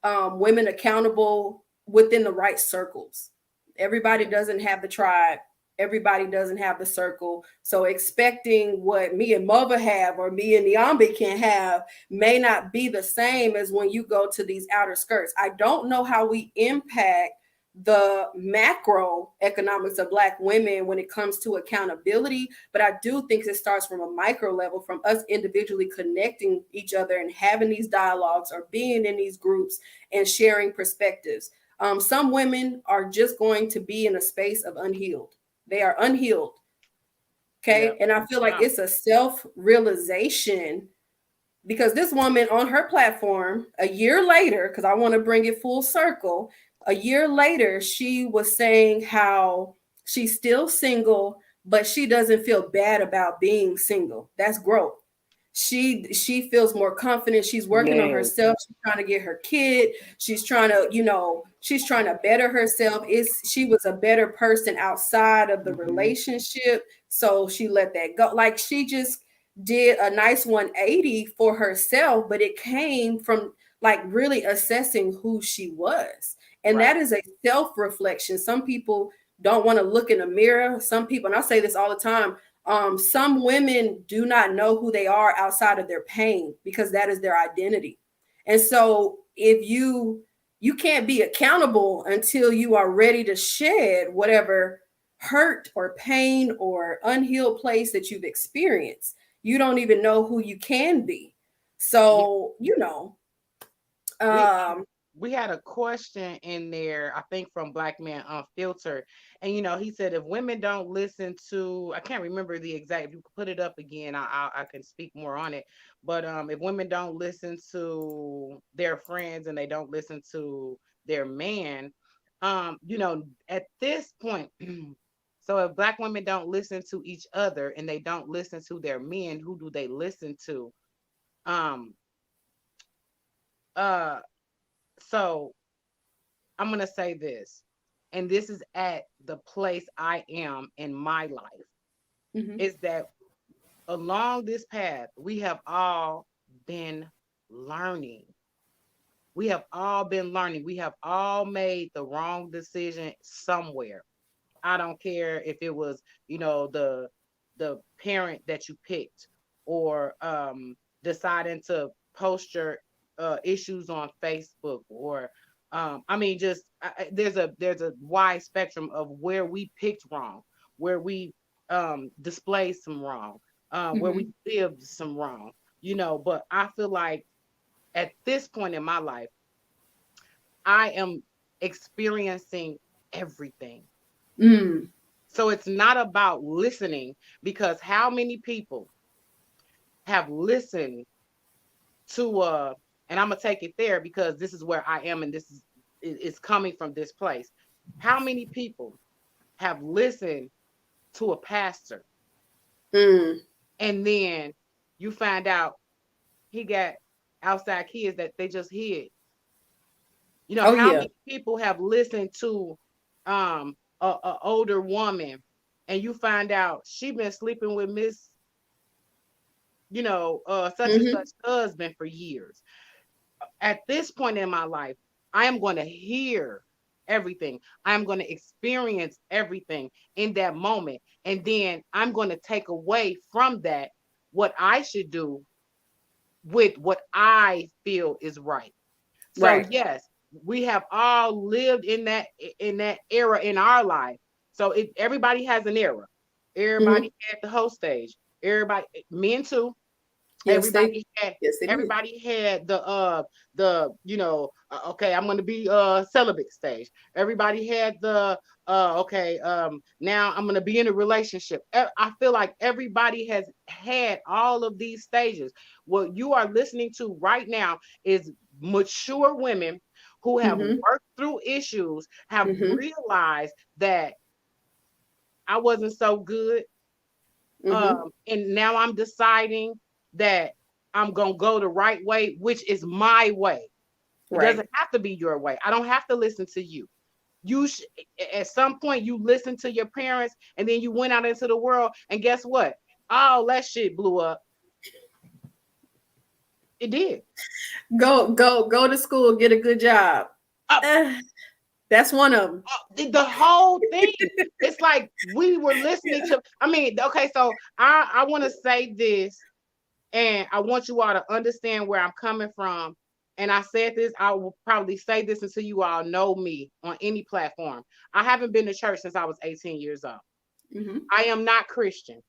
women accountable within the right circles. Everybody doesn't have the tribe. Everybody doesn't have the circle. So expecting what me and Muva have or me and Niambi can have may not be the same as when you go to these outer skirts. I don't know how we impact the macro economics of Black women when it comes to accountability, but I do think it starts from a micro level, from us individually connecting each other and having these dialogues or being in these groups and sharing perspectives. Some women are just going to be in a space of unhealed. They are unhealed. Yeah. Okay. And I feel like Wow. it's a self realization because this woman on her platform a year later, because I want to bring it full circle, a year later, she was saying how she's still single, but she doesn't feel bad about being single. That's growth. She feels more confident. She's working on Yes. herself. She's trying to get her kid. She's trying to, she's trying to better herself. She was a better person outside of the Hmm. relationship. So she let that go. Like she just did a nice 180 for herself, but it came from like really assessing who she was. And Right. that is a self reflection. Some people don't want to look in the mirror. Some people, and I say this all the time, some women do not know who they are outside of their pain because that is their identity. And so if you can't be accountable until you are ready to shed whatever hurt or pain or unhealed place that you've experienced, you don't even know who you can be. Yeah. So, We um, we had a question in there, I think from Black Man Unfiltered, and he said if women don't listen to, I can't remember the exact. If you put it up again, I can speak more on it. But if women don't listen to their friends and they don't listen to their man, at this point. So if Black women don't listen to each other and they don't listen to their men, who do they listen to? Um, uh, so I'm going to say this, and this is at the place I am in my life, mhm, is that along this path, we have all been learning. We have all been learning. We have all made the wrong decision somewhere. I don't care if it was, the parent that you picked, or deciding to post your issues on Facebook, or I mean, just there's a wide spectrum of where we picked wrong, where we displayed some wrong, where we mhm, lived some wrong, But I feel like at this point in my life, I am experiencing everything. mm, So it's not about listening, because how many people have listened to and I'm gonna take it there because this is where I am, and this is coming from this place. How many people have listened to a pastor, mm. and then you find out he got outside kids that they just hid? Oh How yeah. many people have listened to a older woman, and you find out she been sleeping with Miss such and Mhm. such husband for years. At this point in my life, I am going to hear everything. I am going to experience everything in that moment. And then I'm going to take away from that what I should do with what I feel is right. So Right. yes, we have all lived in that era in our life. So everybody has an era. Mhm. Everybody had the host stage. Everybody, men too. Yes, they Everybody had yes they did. everybody had okay, I'm gonna be celibate stage. Everybody had the okay, now I'm gonna be in a relationship. I feel like everybody has had all of these stages. What you are listening to right now is mature women who have Mm-hmm. worked through issues, have Mm-hmm. realized that I wasn't so good. Mm-hmm. And now I'm deciding that I'm gonna go the right way, which is my way. It Right. doesn't have to be your way. I don't have to listen to you. You at some point you listened to your parents, and then you went out into the world, and guess what? All that shit blew up. It did. Go to school, get a good job. Uh, Eh, that's one of them. the whole thing. It's like we were listening to. I mean, okay, so I want to say this. And I want you all to understand where I'm coming from. And I said this, I will probably say this until you all know me on any platform. I haven't been to church since I was 18 years old. Mm-hmm. I am not Christian,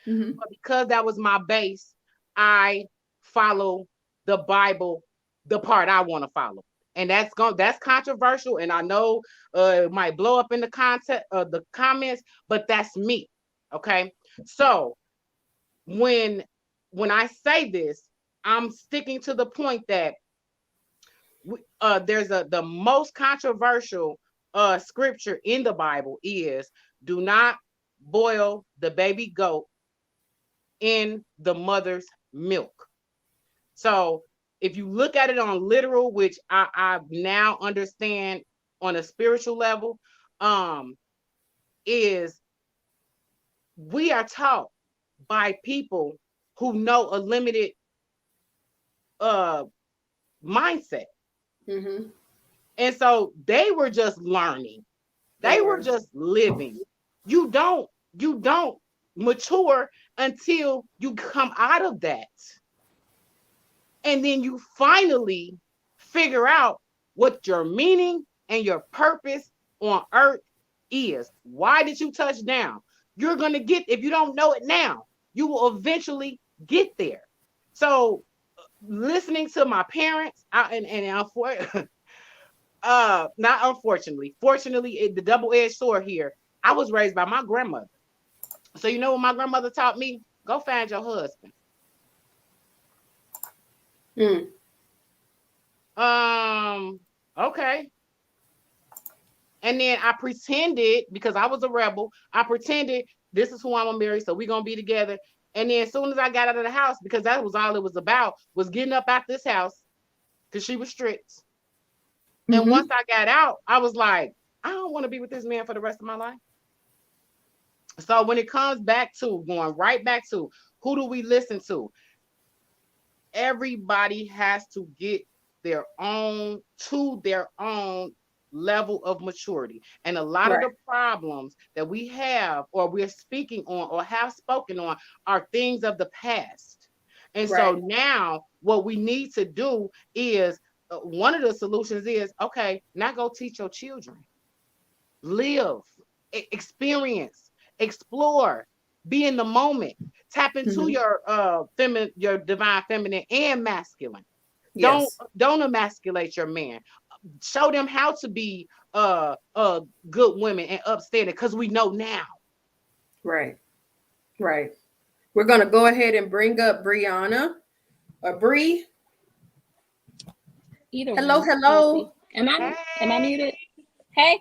Mm-hmm. but because that was my base, I follow the Bible, the part I want to follow. And that's controversial. And I know it might blow up in the comments, but that's me. Okay. So when I say this, I'm sticking to the point that there's the most controversial scripture in the Bible is do not boil the baby goat in the mother's milk. So if you look at it on literal, which I now understand on a spiritual level, is we are taught by people who know a limited uh mindset. Mm-hmm. And so they were just learning. They They were were. just living. You don't mature until you come out of that. And then you finally figure out what your meaning and your purpose on earth is. Why did you touch down? You're going to get, if you don't know it now, you will eventually get there. So listening to my parents, not unfortunately, fortunately, the double-edged sword here, I was raised by my grandmother. So you know what my grandmother taught me? Go find your husband. Mm. Okay. And then I pretended, because I was a rebel, I pretended this is who I'm gonna marry, so we're gonna be together. And then as soon as I got out of the house, because that was all it was about, was getting up out this house, because she was strict. And Mm-hmm. once I got out, I was like, I don't want to be with this man for the rest of my life. So when it comes back to going right back to who do we listen to? Everybody has to get their own level of maturity. And a lot of Right. the problems that we have or we're speaking on or have spoken on are things of the past. And so Right. now what we need to do is one of the solutions is okay, now go teach your children. Live, experience, explore, be in the moment, tap into Mm-hmm. your feminine, your divine feminine and masculine. don't Yes. don't emasculate your man. Show them how to be good women and upstand it, because we know now. Right. Right. We're gonna go ahead and bring up Brianna or Bree. Either Hello, one. Let me see. hello. Am I Hey, muted? Hey.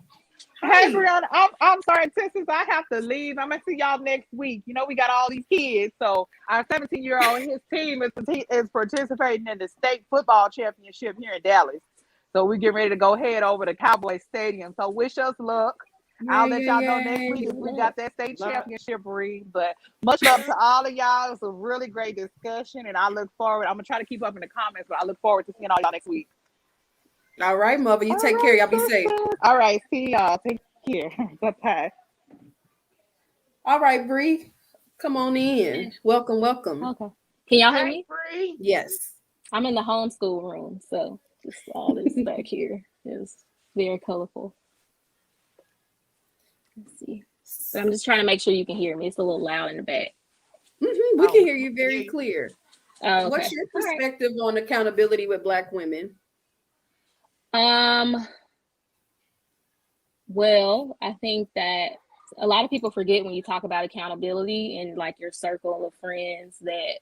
Hey, Hi. Brianna, I'm sorry, since I have to leave. I'm gonna see y'all next week. You know, we got all these kids, so our 17-year-old and his team is participating in the state football championship here in Dallas. So we get ready to go head over to Cowboy Stadium. So wish us luck. I'll Yay, let yay, y'all know next yay. week if Good we luck. got that state love, championship ring. But much love to all of y'all. It was a really great discussion, and I look forward. I'm gonna try to keep up in the comments, but I look forward to seeing all y'all next week. All right, mother. You All take care. right, Y'all be safe. sisters. All right, see y'all. Take care. Bye-bye. All right, Bree. Come on in. Welcome, welcome. Okay. Can y'all hear hey me? Bree. Yes. I'm in the homeschool room, so just all this back here is very colorful. Let's see. But I'm just trying to make sure you can hear me. It's a little loud in the back. We Oh, can we hear you can hear very you. clear. Oh, What's okay. your All right. perspective on accountability with Black women? Um, well, I think that a lot of people forget when you talk about accountability and like your circle of friends that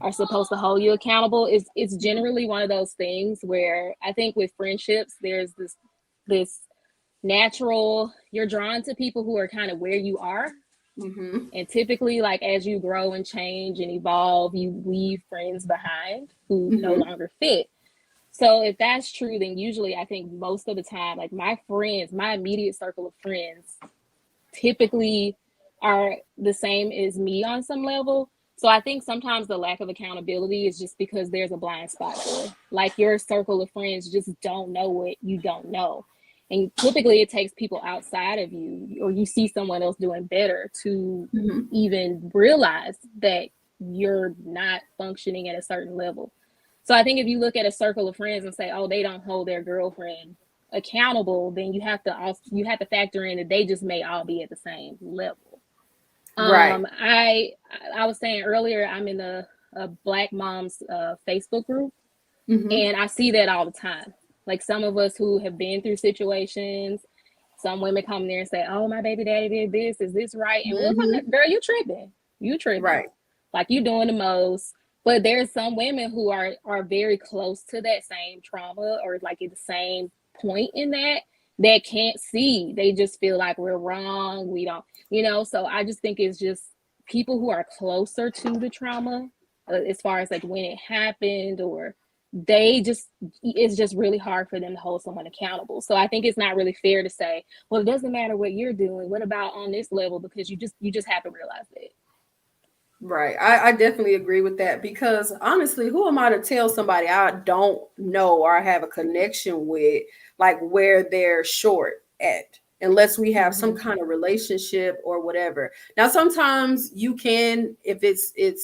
are supposed to hold you accountable. It's generally one of those things where I think with friendships there's this natural, you're drawn to people who are kind of where you are. Mm-hmm. And typically, like as you grow and change and evolve, you leave friends behind who no Mm-hmm. longer fit. So if that's true, then usually I think most of the time, like my friends, my immediate circle of friends typically are the same as me on some level. So I think sometimes the lack of accountability is just because there's a blind spot there. Like your circle of friends just don't know what you don't know. And typically it takes people outside of you or you see someone else doing better to Mm-hmm. even realize that you're not functioning at a certain level. So I think if you look at a circle of friends and say, "Oh, they don't hold their girlfriend accountable," then you have to factor in that they just may all be at the same level. Right. I was saying earlier, I'm in a Black Moms Facebook group, Mm-hmm. and I see that all the time. Like some of us who have been through situations, some women come there and say, "Oh, my baby daddy did this. Is this right?" And we'll come Mm-hmm. there, "Girl, you tripping. You tripping. Right. Like you doing the most." But there's some women who are very close to that same trauma or like at the same point in that can't see. They just feel like we're wrong. We don't, So I just think it's just people who are closer to the trauma, as far as like when it happened, or they just it's just really hard for them to hold someone accountable. So I think it's not really fair to say, well, it doesn't matter what you're doing. What about on this level? Because you just have to realize that. Right. I definitely agree with that because honestly, who am I to tell somebody I don't know or I have a connection with, like where they're short at, unless we have some Mm-hmm. kind of relationship or whatever. Now, sometimes you can, if it's, if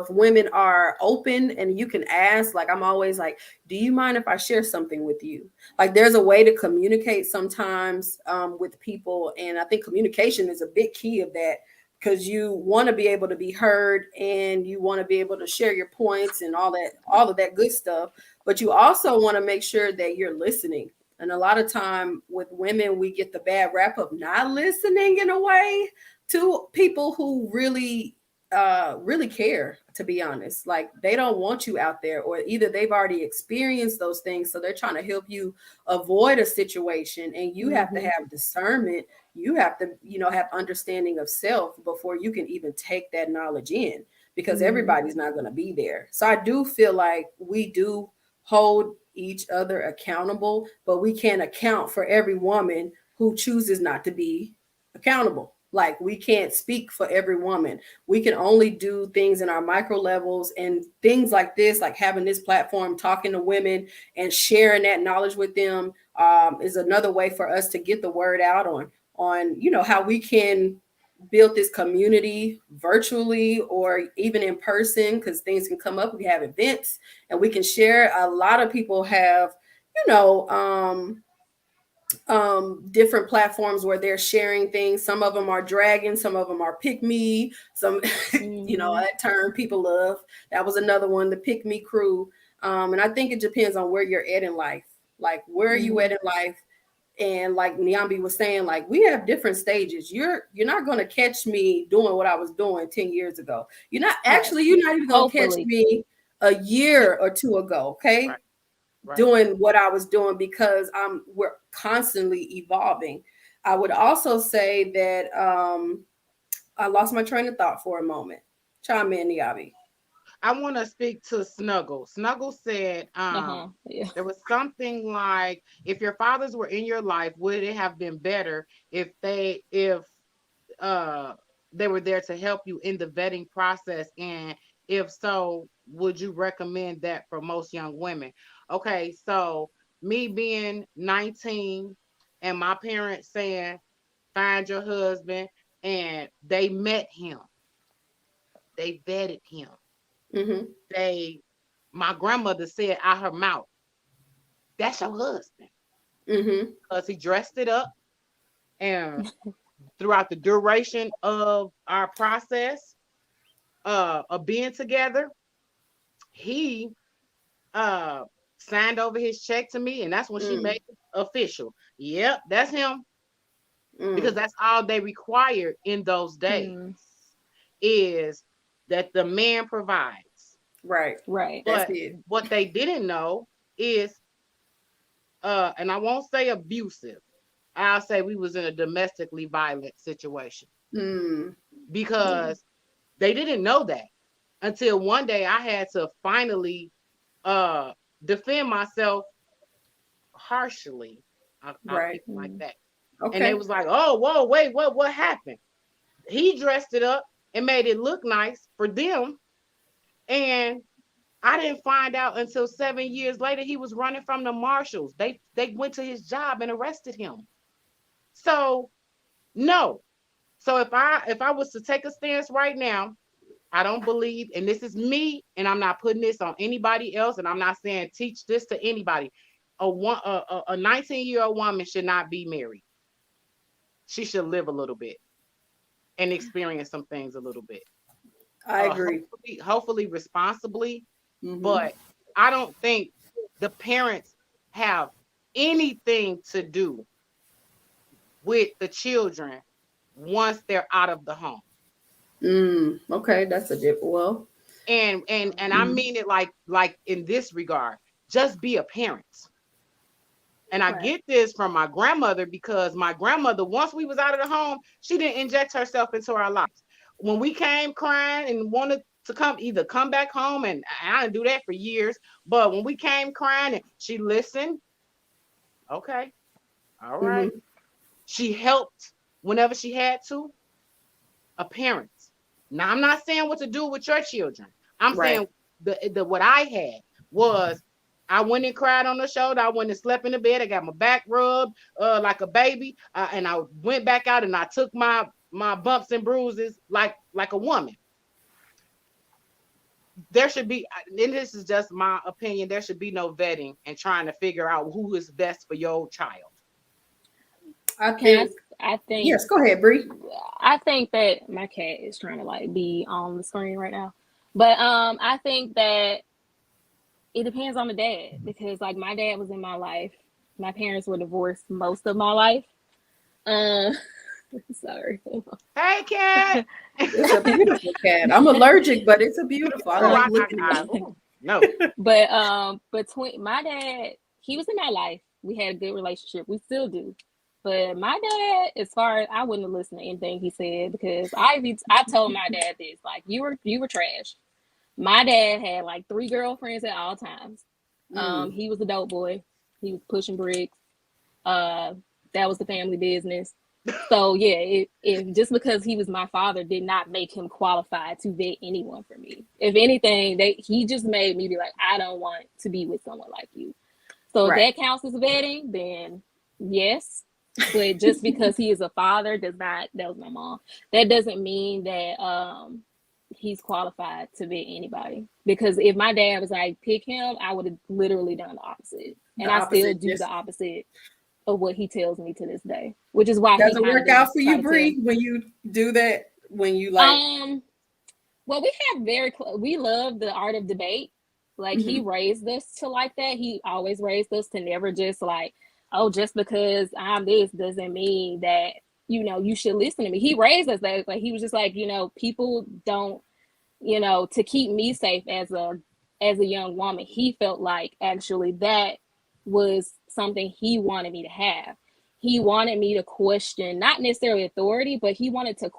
women are open and you can ask, like I'm always like, do you mind if I share something with you? Like there's a way to communicate sometimes with people. And I think communication is a big key of that because you want to be able to be heard and you want to be able to share your points and all of that good stuff, but you also want to make sure that you're listening. And a lot of time with women we get the bad rap of not listening in a way to people who really care, to be honest. Like they don't want you out there, or either they've already experienced those things so they're trying to help you avoid a situation, and you have to Mm-hmm. have discernment. You have to have understanding of self before you can even take that knowledge in, because Mm-hmm. everybody's not going to be there. So I do feel like we do hold each other accountable, but we can't account for every woman who chooses not to be accountable. Like we can't speak for every woman. We can only do things in our micro levels, and things like this, like having this platform, talking to women and sharing that knowledge with them, is another way for us to get the word out on how we can build this community virtually or even in person, because things can come up. We have events and we can share. A lot of people have you know different platforms where they're sharing things. Some of them are dragging, some of them are pick me, some Mm-hmm. that term people love. That was another one, the pick me crew. And I think it depends on where you're at in life. Like where are you Mm-hmm. at in life? And like Nyambi was saying, like we have different stages. You're not going to catch me doing what I was doing 10 years ago. Right. You're not even going to catch Hopefully. me a year or two ago. Okay, Right, right. doing what I was doing, because we're constantly evolving. I would also say that I lost my train of thought for a moment. Chime in, Niabi. I want to speak to Snuggle. Snuggle said, Uh-huh. Yeah. there was something like, if your fathers were in your life, would it have been better if uh they were there to help you in the vetting process? And if so, would you recommend that for most young women? Okay, so me being 19 and my parents saying, find your husband, and they met him, they vetted him. Mm-hmm. They My grandmother said out her mouth, that's your husband. Mm-hmm. Because he dressed it up, and throughout the duration of our process of being together, he signed over his check to me, and that's when she made it official. Yep, that's him. Because that's all they required in those days is that the man provides. Right. Right. But That's it. what they didn't know is, and I won't say abusive, I'll say we was in a domestically violent situation. Because they didn't know that until one day I had to finally defend myself harshly. I'll keep it like that. Okay. And they was like, oh, whoa, wait, what happened? He dressed it up and made it look nice for them. And I didn't find out until 7 years later he was running from the marshals. They went to his job and arrested him. So no. So if I was to take a stance right now, I don't believe, and this is me, and I'm not putting this on anybody else, and I'm not saying teach this to anybody. A 19-year-old woman should not be married. She should live a little bit and experience some things a little bit. I agree. Hopefully responsibly, but I don't think the parents have anything to do with the children once they're out of the home. Okay, that's a different. And I mean it like in this regard, just be a parent. And I get this from my grandmother, because my grandmother, once we was out of the home, she didn't inject herself into our lives. When we came crying and wanted to come back home, and I didn't do that for years, but when we came crying, and she listened. Okay. All right. She helped whenever she had to. A parent. Now, I'm not saying what to do with your children. I'm saying the what I had was, I went and cried on the shoulder. I went and slept in the bed. I got my back rubbed like a baby. And I went back out and I took my bumps and bruises like a woman. There should be, and this is just my opinion, there should be no vetting and trying to figure out who is best for your child. I think yes, go ahead, Bree. I think that my cat is trying to like be on the screen right now. But I think that it depends on the dad, because like my dad was in my life. My parents were divorced most of my life. Sorry. Hey, cat. It's a beautiful cat. I'm allergic, but it's a beautiful. I like looking at it. No. But between my dad, he was in my life. We had a good relationship. We still do. But my dad, as far as, I wouldn't have listened to anything he said, because I told my dad this, like, you were trash. My dad had like 3 girlfriends at all times. He was a dope boy. He was pushing bricks. That was the family business. So yeah, if just because he was my father did not make him qualified to vet anyone for me. If anything, he just made me be like, I don't want to be with someone like you. So if that counts as vetting, then yes. But just because he is a father that was my mom. That doesn't mean that he's qualified to vet anybody. Because if my dad was like, pick him, I would have literally done the opposite. And I still do the opposite of what he tells me to this day, which is why doesn't work out for you, Bree, when you do that. When you like, well, we love the art of debate. Like he raised us to like that. He always raised us to never just like, oh, just because I'm this doesn't mean that you should listen to me. He raised us that, like he was just like, people don't, to keep me safe as a young woman. He felt like actually that was something he wanted me to have. He wanted me to question, not necessarily authority, but he wanted to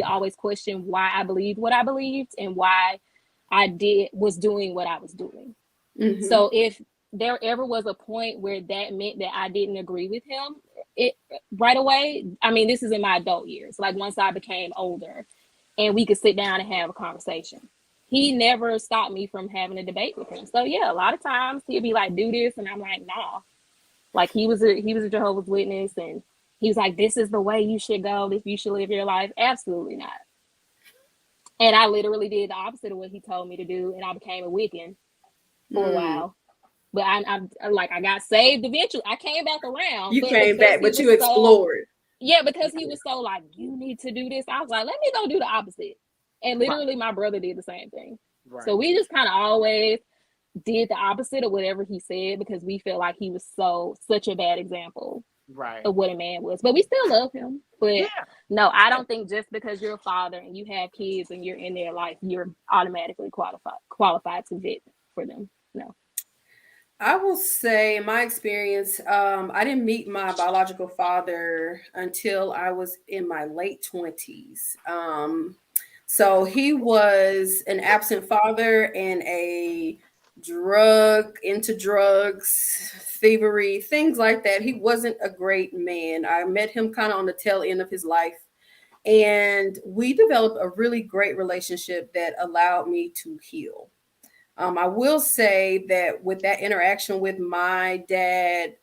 always question why I believed what I believed and why I was doing what I was doing. So if there ever was a point where that meant that I didn't agree with him, right away, I mean, this is in my adult years, like once I became older and we could sit down and have a conversation. He never stopped me from having a debate with him. So yeah, a lot of times he'd be like, do this. And I'm like, nah. Like he was a Jehovah's Witness, and he was like, this is the way you should go if you should live your life. Absolutely not. And I literally did the opposite of what he told me to do. And I became a Wiccan for a while. But I got saved eventually. I came back around. You came back, but you explored. Yeah, because he was so like, you need to do this. I was like, let me go do the opposite. And literally my brother did the same thing. Right. So we just kind of always did the opposite of whatever he said because we felt like he was such a bad example Right. of what a man was. But we still love him. But Yeah. no, I don't think just because you're a father and you have kids and you're in their life, you're automatically qualified to vet for them. No. I will say, in my experience, I didn't meet my biological father until I was in my late 20s. So he was an absent father and a into drugs, thievery, things like that. He wasn't a great man. I met him kind of on the tail end of his life. And we developed a really great relationship that allowed me to heal. I will say that with that interaction with my dad,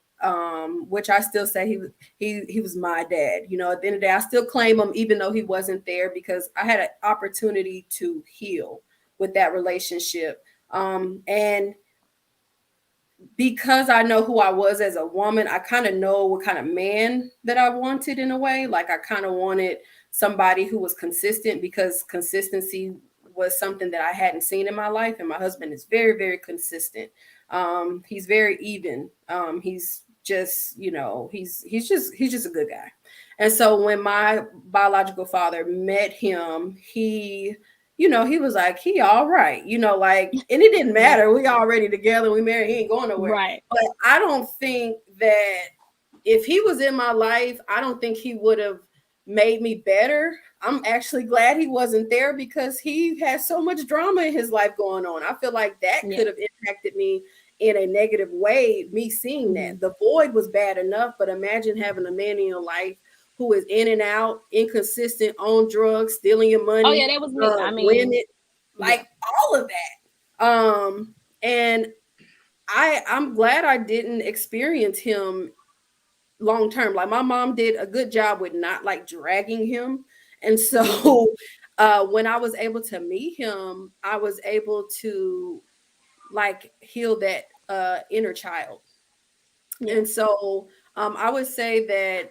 which I still say he was my dad. You know, at the end of the day, I still claim him even though he wasn't there because I had an opportunity to heal with that relationship. And because I know who I was as a woman, I kind of know what kind of man that I wanted in a way. Like I kind of wanted somebody who was consistent because consistency was something that I hadn't seen in my life. And my husband is very, very consistent. He's very even. He's just, you know, he's just a good guy. And so when my biological father met him, he was like, he all right, like, and it didn't matter. We already together, we married, he ain't going nowhere. Right. But I don't think that if he was in my life, I don't think he would have made me better. I'm actually glad he wasn't there because he has so much drama in his life going on. I feel like that could have impacted me in a negative way, me seeing that. The void was bad enough, but imagine having a man in your life who is in and out, inconsistent, on drugs, stealing your money. Oh yeah, that was me. I mean, women, like all of that. And I'm glad I didn't experience him long term. Like my mom did a good job with not like dragging him. And so when I was able to meet him, I was able to like heal that inner child. And so I would say that,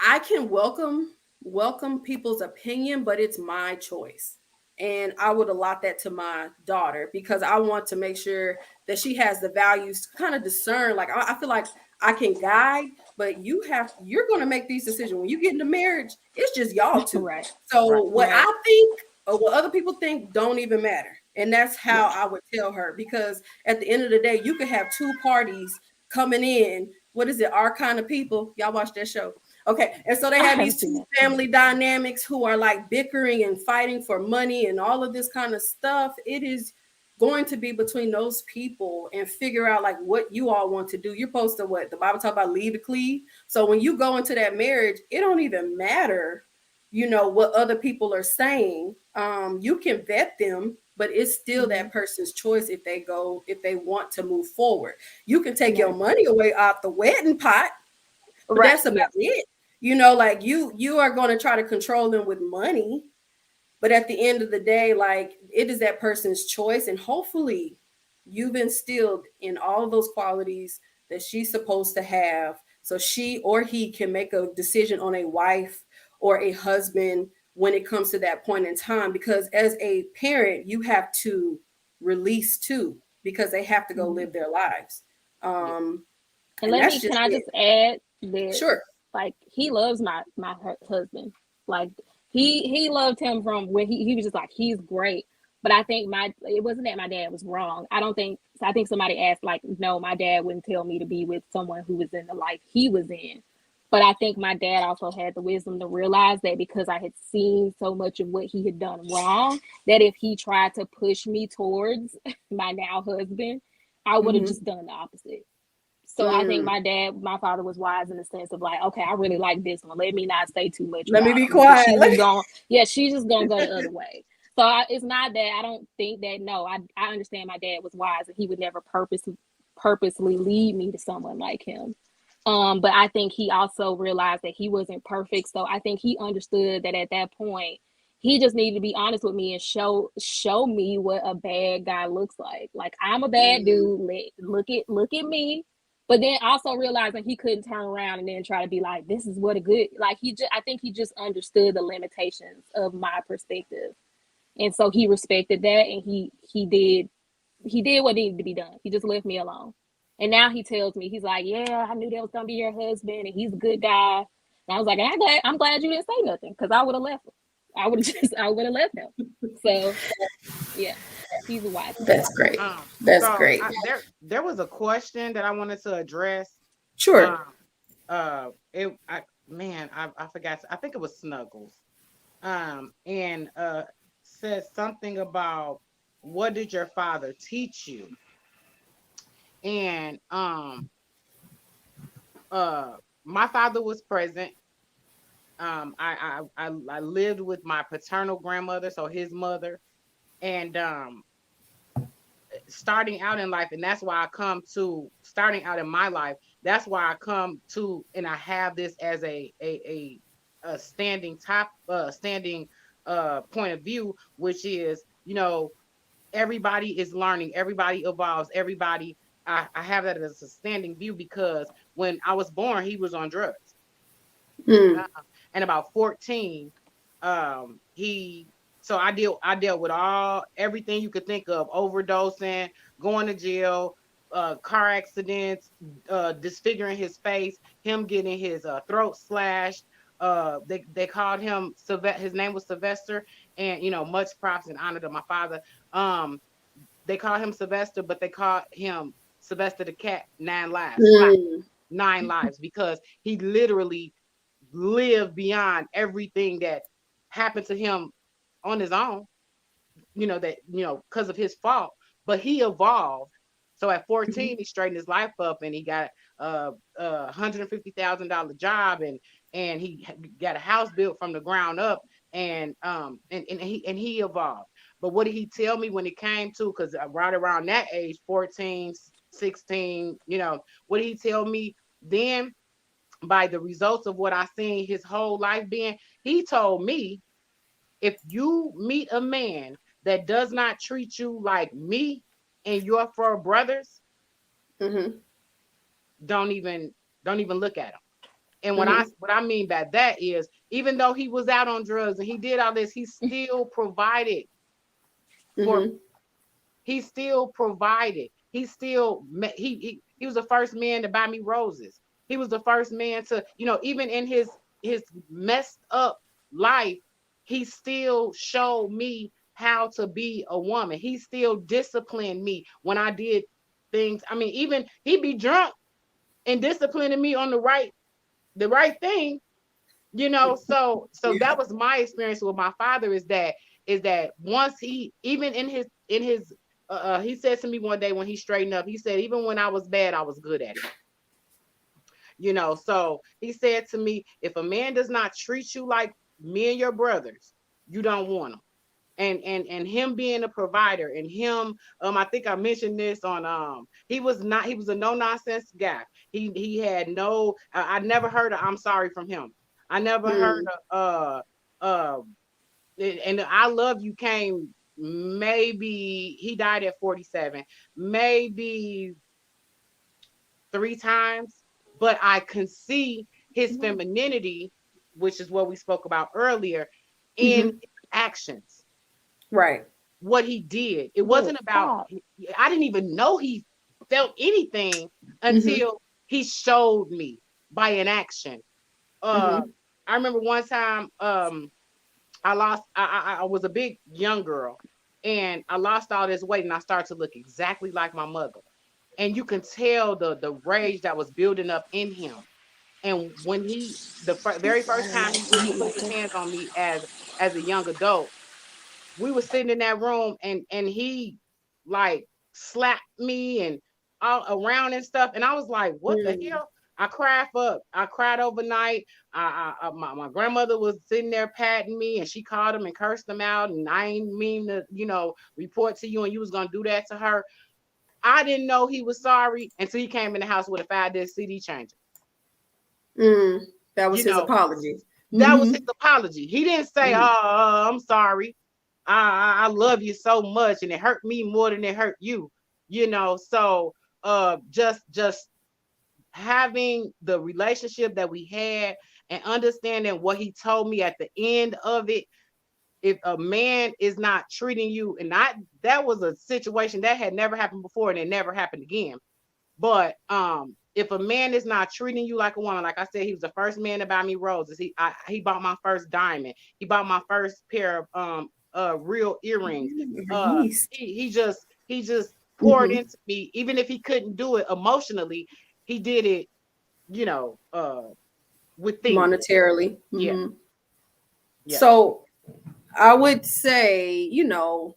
I can welcome people's opinion, but it's my choice. And I would allot that to my daughter because I want to make sure that she has the values to kind of discern. Like I feel like I can guide, but you're going to make these decisions. When you get into marriage, it's just y'all two. Right. So what I think or what other people think don't even matter. And that's how I would tell her, because at the end of the day, you could have two parties coming in. What is it? Our Kind of People. Y'all watch that show. Okay. And so they have these two family dynamics who are like bickering and fighting for money and all of this kind of stuff. It is going to be between those people and figure out like what you all want to do. You're supposed to what the Bible talk about, lead to cleave. So when you go into that marriage, it don't even matter, what other people are saying. You can vet them, but it's still that person's choice if they want to move forward. You can take your money away out the wedding pot, but that's about it. Like you are going to try to control them with money, but at the end of the day, like it is that person's choice. And hopefully you've instilled in all of those qualities that she's supposed to have, so she or he can make a decision on a wife or a husband when it comes to that point in time. Because as a parent, you have to release too, because they have to go live their lives. And can I just add that? Sure. Like he loves my husband. Like he loved him from when he was just like, he's great. But I think it wasn't that my dad was wrong. I think somebody asked like, no, my dad wouldn't tell me to be with someone who was in the life he was in. But I think my dad also had the wisdom to realize that because I had seen so much of what he had done wrong, that if he tried to push me towards my now husband, I would have just done the opposite. So I think my father was wise in the sense of like, okay, I really like this one. Let me not say too much. Let me be quiet. She's just gonna go the other way. So it's not that I don't think that. No, I understand my dad was wise and he would never purposely lead me to someone like him. But I think he also realized that he wasn't perfect. So I think he understood that at that point, he just needed to be honest with me and show me what a bad guy looks like. Like I'm a bad dude. Look at me. But then also realizing he couldn't turn around and then try to be like, this is what a good, like I think he just understood the limitations of my perspective. And so he respected that, and he did what needed to be done. He just left me alone. And now he tells me, he's like, yeah, I knew that was gonna be your husband, and he's a good guy. And I was like, I'm glad you didn't say nothing, because I would have left him. I would have left him. So yeah, he's a wise man. That's great. That's So great. there was a question that I wanted to address. Sure. I forgot. I think it was Snuggles. And said something about, what did your father teach you? And my father was present. I lived with my paternal grandmother, so his mother, and starting out in life, and that's why I come to starting out in my life. That's why I come to, and I have this as a standing point of view, which is, everybody is learning, everybody evolves, everybody. I have that as a standing view, because when I was born, he was on drugs. And about 14, I dealt with everything you could think of: overdosing, going to jail, car accidents, disfiguring his face, him getting his throat slashed. They called him his name was Sylvester, and much props and honor to my father. They called him Sylvester, but they called him Sylvester the Cat 9 lives, 9 lives, because he literally lived beyond everything that happened to him on his own, because of his fault. But he evolved. So at 14, he straightened his life up, and he got a $150,000 job, and he got a house built from the ground up, and he evolved. But what did he tell me when it came to, because right around that age, 14, 16, what did he tell me then? By the results of what I seen his whole life being, he told me, if you meet a man that does not treat you like me and your four brothers, don't even look at him. And what I mean by that is, even though he was out on drugs and he did all this, he still provided for. He still provided. He still he was the first man to buy me roses. He was the first man to, even in his messed up life, he still showed me how to be a woman. He still disciplined me when I did things. I mean, even he'd be drunk and disciplining me on the right thing, So that was my experience with my father, is that once he, even in his he said to me one day when he straightened up, he said, even when I was bad, I was good at it. So he said to me, if a man does not treat you like me and your brothers, you don't want him. And him being a provider, and him, I think I mentioned this on, he was a no nonsense guy. He had no, I never heard of I'm sorry from him. I never heard of, and I love you came, maybe he died at 47, maybe 3 times, but I can see his femininity, which is what we spoke about earlier, in actions. Right. What he did. It wasn't about, I didn't even know he felt anything until he showed me by an action. I remember one time, I was a big young girl, and I lost all this weight, and I started to look exactly like my mother. And you can tell the rage that was building up in him. And when the very first time he really put his hands on me as a young adult, we were sitting in that room, and he like slapped me and all around and stuff. And I was like, what the hell? I cried overnight. My grandmother was sitting there patting me, and she called him and cursed him out. And I ain't mean to, report to you, and you was going to do that to her. I didn't know he was sorry until he came in the house with a 5-disc CD changer. That was his apology. That was his apology. He didn't say, I'm sorry. I love you so much, and it hurt me more than it hurt you. So just having the relationship that we had, and understanding what he told me at the end of it, if a man is not treating you, and that was a situation that had never happened before and it never happened again. But if a man is not treating you like a woman, like I said, he was the first man to buy me roses. He bought my first diamond. He bought my first pair of real earrings. He just poured into me, even if he couldn't do it emotionally, he did it, with things. Monetarily. Yeah. Yeah. So I would say,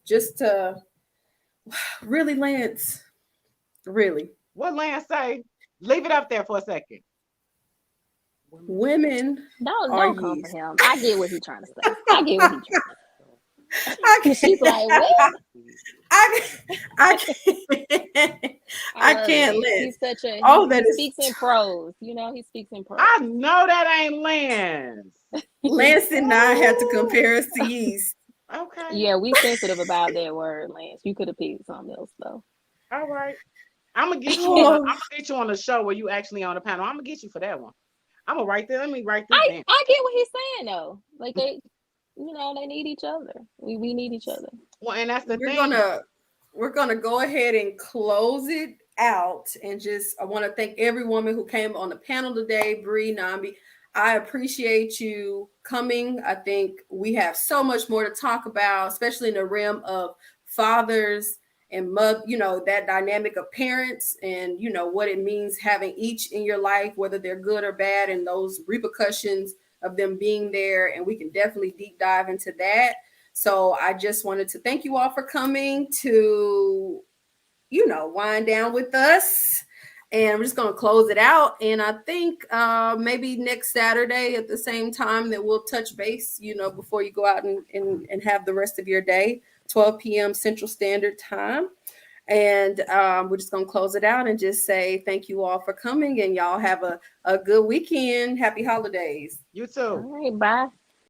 just to really, Lance, really. What Lance say? Leave it up there for a second. Women don't come for him. I get what he's trying to say. I get what he's trying to say. She's like, what? I can't live. He's such a he speaks in prose. He speaks in prose. I know that ain't Lance. Lance and I had to compare us to yeast. Okay. Yeah, we sensitive about that word, Lance. You could have picked something else though. All right. I'm gonna get you on the show where you actually on the panel. I'm gonna get you for that one. I'm gonna write this. Let me write this down. I get what he's saying though. Like they need each other. We need each other. Well, and that's the thing. We're gonna go ahead and close it out, and I want to thank every woman who came on the panel today. Bree, Nambi, I appreciate you coming. I think we have so much more to talk about, especially in the realm of fathers and mother, that dynamic of parents, and what it means having each in your life, whether they're good or bad, and those repercussions of them being there. And we can definitely deep dive into that. So I just wanted to thank you all for coming to, wind down with us. And we're just going to close it out. And I think maybe next Saturday at the same time that we'll touch base, before you go out and have the rest of your day, 12 p.m. Central Standard Time. And we're just going to close it out and just say thank you all for coming. And y'all have a good weekend. Happy holidays. You too. All right, bye.